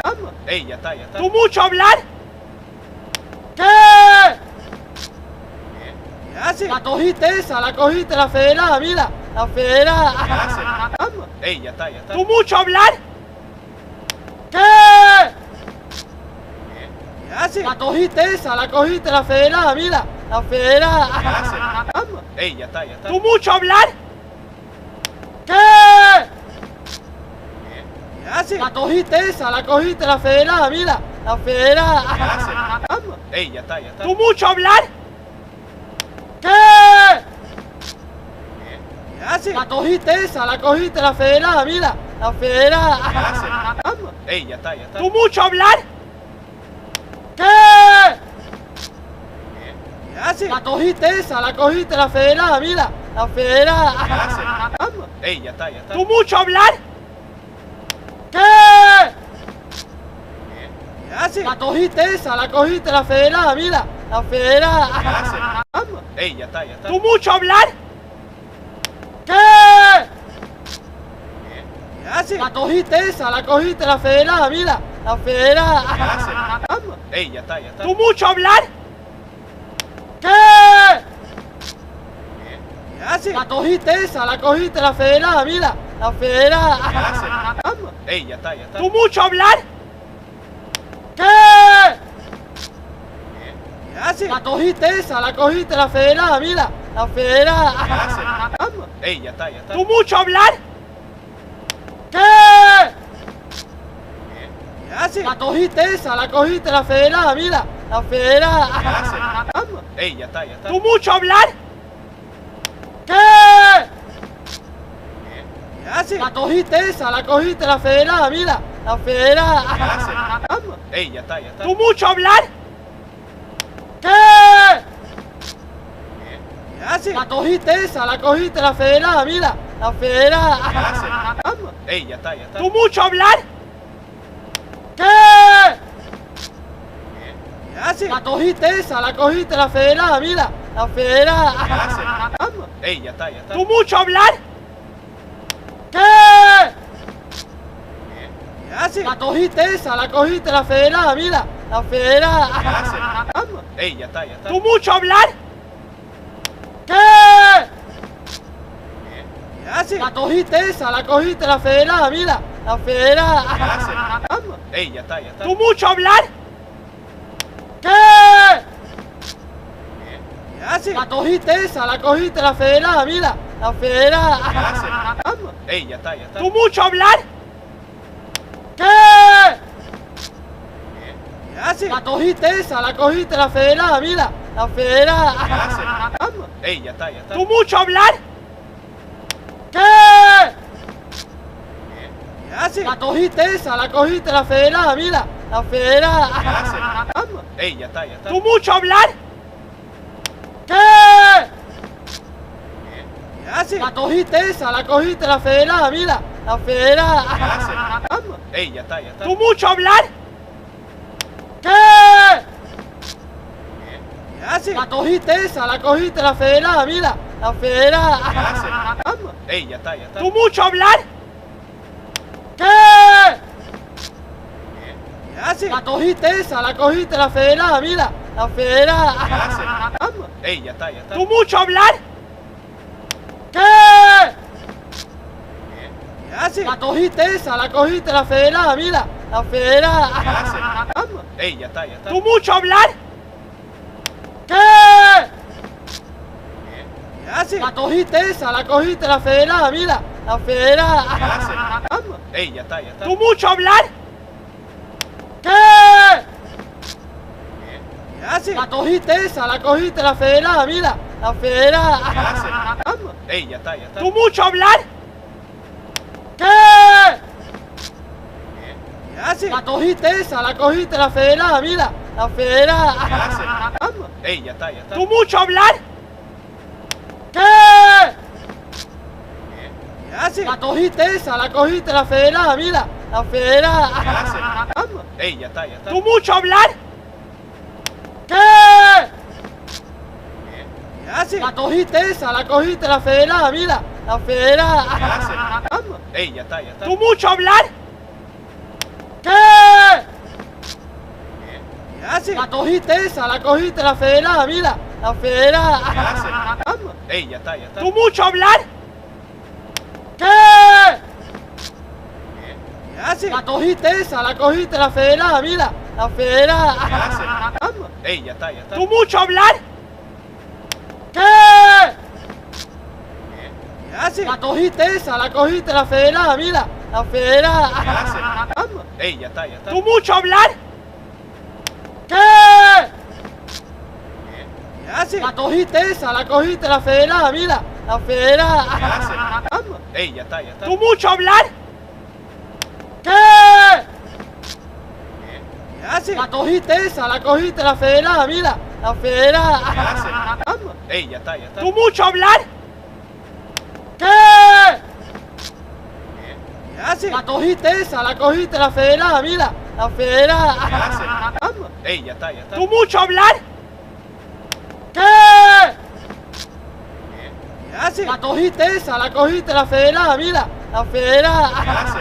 S2: Vamos. Ey, ya está, ya está.
S3: ¿Tú mucho hablar?
S1: ¿Qué?
S2: ¿Qué hace?
S1: La cogiste esa, la cogiste, la federada, mira. La federada.
S2: Vamos. Ey, ya está, ya está.
S3: ¿Tú mucho hablar?
S1: ¿Qué?
S2: ¿Qué hace?
S1: La cogiste esa, la cogiste, la federada, mira. La federada.
S2: Vamos. Ey, ya está, ya está.
S3: ¿Tú mucho hablar?
S1: ¿Qué?
S2: ¿Qué hace?
S1: La cogiste esa, la cogiste, la federada, mira. La federada.
S2: Vamos. Ey, ya está, ya está.
S3: ¿Tú mucho hablar?
S1: ¿Qué?
S2: ¿Qué hace?
S1: La cogiste esa, la cogiste, la federada, mira. La federada.
S2: Vamos. Ey, ya está, ya está.
S3: ¿Tú mucho hablar?
S1: ¿Qué?
S2: ¿Qué hace?
S1: La cogiste esa, la cogiste, la federada, mira. La federada.
S2: Vamos. Ey, ya está, ya está.
S3: ¿Tú mucho hablar?
S1: ¿Qué?
S2: ¿Qué hace?
S1: La cogiste esa, la cogiste, la federada, mira. La federada.
S2: Vamos. Ey, ya está, ya está.
S3: ¿Tú mucho hablar?
S1: ¿Qué?
S2: ¿Qué hace?
S1: La cogiste esa, la cogiste, la federada, mira. La federada.
S2: Vamos. Ey, ya está, ya está.
S3: ¿Tú mucho hablar?
S1: ¿Qué?
S2: ¿Qué hace?
S1: La cogiste esa, la cogiste, la federada, mira. La federada.
S2: Vamos. Ey, ya está, ya está.
S3: ¿Tú mucho hablar?
S1: ¿Qué?
S2: ¿Qué hace?
S1: La cogiste esa, la cogiste, la federada, mira. La federada.
S2: Vamos. Ey, ya está, ya está.
S3: ¿Tú mucho hablar?
S1: ¿Qué?
S2: ¿Qué hace?
S1: La cogiste esa, la cogiste, la federada, mira. La federada.
S2: Vamos. Ey, ya está, ya está.
S3: ¿Tú mucho hablar?
S1: ¿Qué?
S2: ¿Qué hace?
S1: La cogiste esa, la cogiste, la federada, mira. La federada.
S2: Vamos. Ey, ya está, ya está.
S3: ¿Tú mucho hablar?
S1: ¿Qué?
S2: ¿Qué hace?
S1: La cogiste esa, la cogiste, la federada, mira. La federada.
S2: Vamos. Ey, ya está, ya está.
S3: ¿Tú mucho hablar?
S1: ¿Qué?
S2: ¿Qué hace?
S1: La cogiste esa, la cogiste, la federada, mira. La federada.
S2: Vamos. Ey, ya está, ya está.
S3: ¿Tú mucho hablar?
S1: ¿Qué?
S2: ¿Qué hace?
S1: La cogiste esa, la cogiste, la federada, mira. La federada.
S2: Vamos. Ey, ya está, ya está.
S3: ¿Tú mucho hablar?
S1: ¿Qué?
S2: ¿Qué hace?
S1: La cogiste esa, la cogiste, la federada, mira. La federada.
S2: Vamos. Ey, ya está, ya está.
S3: ¿Tú mucho hablar?
S1: ¿Qué?
S2: ¿Qué hace?
S1: La cogiste esa, la cogiste, la federada, mira. La federada.
S2: Vamos. Ey, ya está, ya está.
S3: ¿Tú mucho hablar?
S1: ¿Qué?
S2: ¿Qué hace?
S1: La cogiste esa, la cogiste, la federada, mira. La federada.
S2: Vamos. Ey, ya está, ya está.
S3: ¿Tú mucho hablar?
S1: ¿Qué?
S2: ¿Qué hace?
S1: La cogiste esa, la cogiste, la federada, mira. La federada.
S2: Vamos. Ey, ya está, ya está.
S3: ¿Tú mucho hablar?
S1: ¿Qué?
S2: ¿Qué hace?
S1: La cogiste esa, la cogiste, la federada, mira. La federada.
S2: Vamos. Ey, ya está, ya está.
S3: ¿Tú mucho hablar?
S1: ¿Qué?
S2: ¿Qué hace?
S1: La cogiste esa, la cogiste, la federada, mira. La federada.
S2: Vamos. Ey, ya está, ya está.
S3: ¿Tú mucho hablar?
S1: ¿Qué?
S2: ¿Qué hace?
S1: La cogiste esa, la cogiste, la federada, mira. La federada.
S2: Vamos. Ey, ya está, ya está.
S3: ¿Tú mucho hablar?
S1: ¿Qué?
S2: ¿Qué hace?
S1: La cogiste esa, la cogiste, la federada, mira. La federada.
S2: Vamos. Ey, ya está, ya está.
S3: ¿Tú mucho hablar?
S1: ¿Qué?
S2: ¿Qué hace?
S1: La cogiste esa, la cogiste, la federada, mira. La federada.
S2: Vamos. Ey, ya está, ya está.
S3: ¿Tú mucho hablar?
S1: ¿Qué?
S2: ¿Qué hace?
S1: La cogiste esa, la cogiste, la federada, mira. La federada.
S2: Vamos. Ey, ya está, ya está.
S3: ¿Tú mucho hablar?
S1: ¿Qué?
S2: ¿Qué hace?
S1: La cogiste esa, la cogiste, la federada, mira. La federada.
S2: Vamos. Ey, ya está, ya está.
S3: ¿Tú mucho hablar?
S1: ¿Qué?
S2: ¿Qué hace?
S1: La cogiste esa, la cogiste, la federada, mira. La federada.
S2: Vamos. Ey, ya está, ya está.
S3: ¿Tú mucho hablar?
S1: ¿Qué?
S2: ¿Qué hace?
S1: La cogiste esa, la cogiste, la federada, mira. La federada.
S2: ¿Qué hace? Ey, ya está, ya está.
S3: ¿Tú mucho hablar?
S1: ¿Qué?
S2: ¿Qué hace?
S1: La cogiste esa, la cogiste, la federada, mira. La federada.
S2: ¿Qué hace? Ey, ya está, ya está.
S3: ¿Tú mucho hablar?
S1: ¿Qué?
S2: ¿Qué hace?
S1: La cogiste esa, la cogiste, la federada, mira. La federada.
S2: ¿Qué hace? Ey, ya está, ya está.
S3: ¿Tú mucho hablar?
S1: ¿Qué?
S2: ¿Qué hace?
S1: La cogiste esa, la cogiste, la federada, mira. La federada.
S2: ¿Qué hace? Ey, ya está, ya está.
S3: ¿Tú mucho hablar?
S1: ¿Qué?
S2: ¿Qué hace?
S1: La cogiste esa, la cogiste, la federada, mira. La federada.
S2: ¿Qué hace? Ey, ya está, ya está.
S3: ¿Tú mucho hablar?
S1: ¿Qué?
S2: ¿Qué hace?
S1: La cogiste esa, la cogiste, la federada, mira. La federada.
S2: ¿Qué hace? Ey, ya está, ya está.
S3: ¿Tú mucho hablar?
S1: ¿Qué?
S2: ¿Qué hace?
S1: La cogiste esa, la cogiste, la federada, mira. La federada.
S2: ¿Qué hace? Ey, ya está, ya está.
S3: ¿Tú mucho hablar?
S1: ¿Qué?
S2: ¿Qué hace?
S1: La cogiste esa, la cogiste, la federada, mira. La federada.
S2: ¿Qué hace?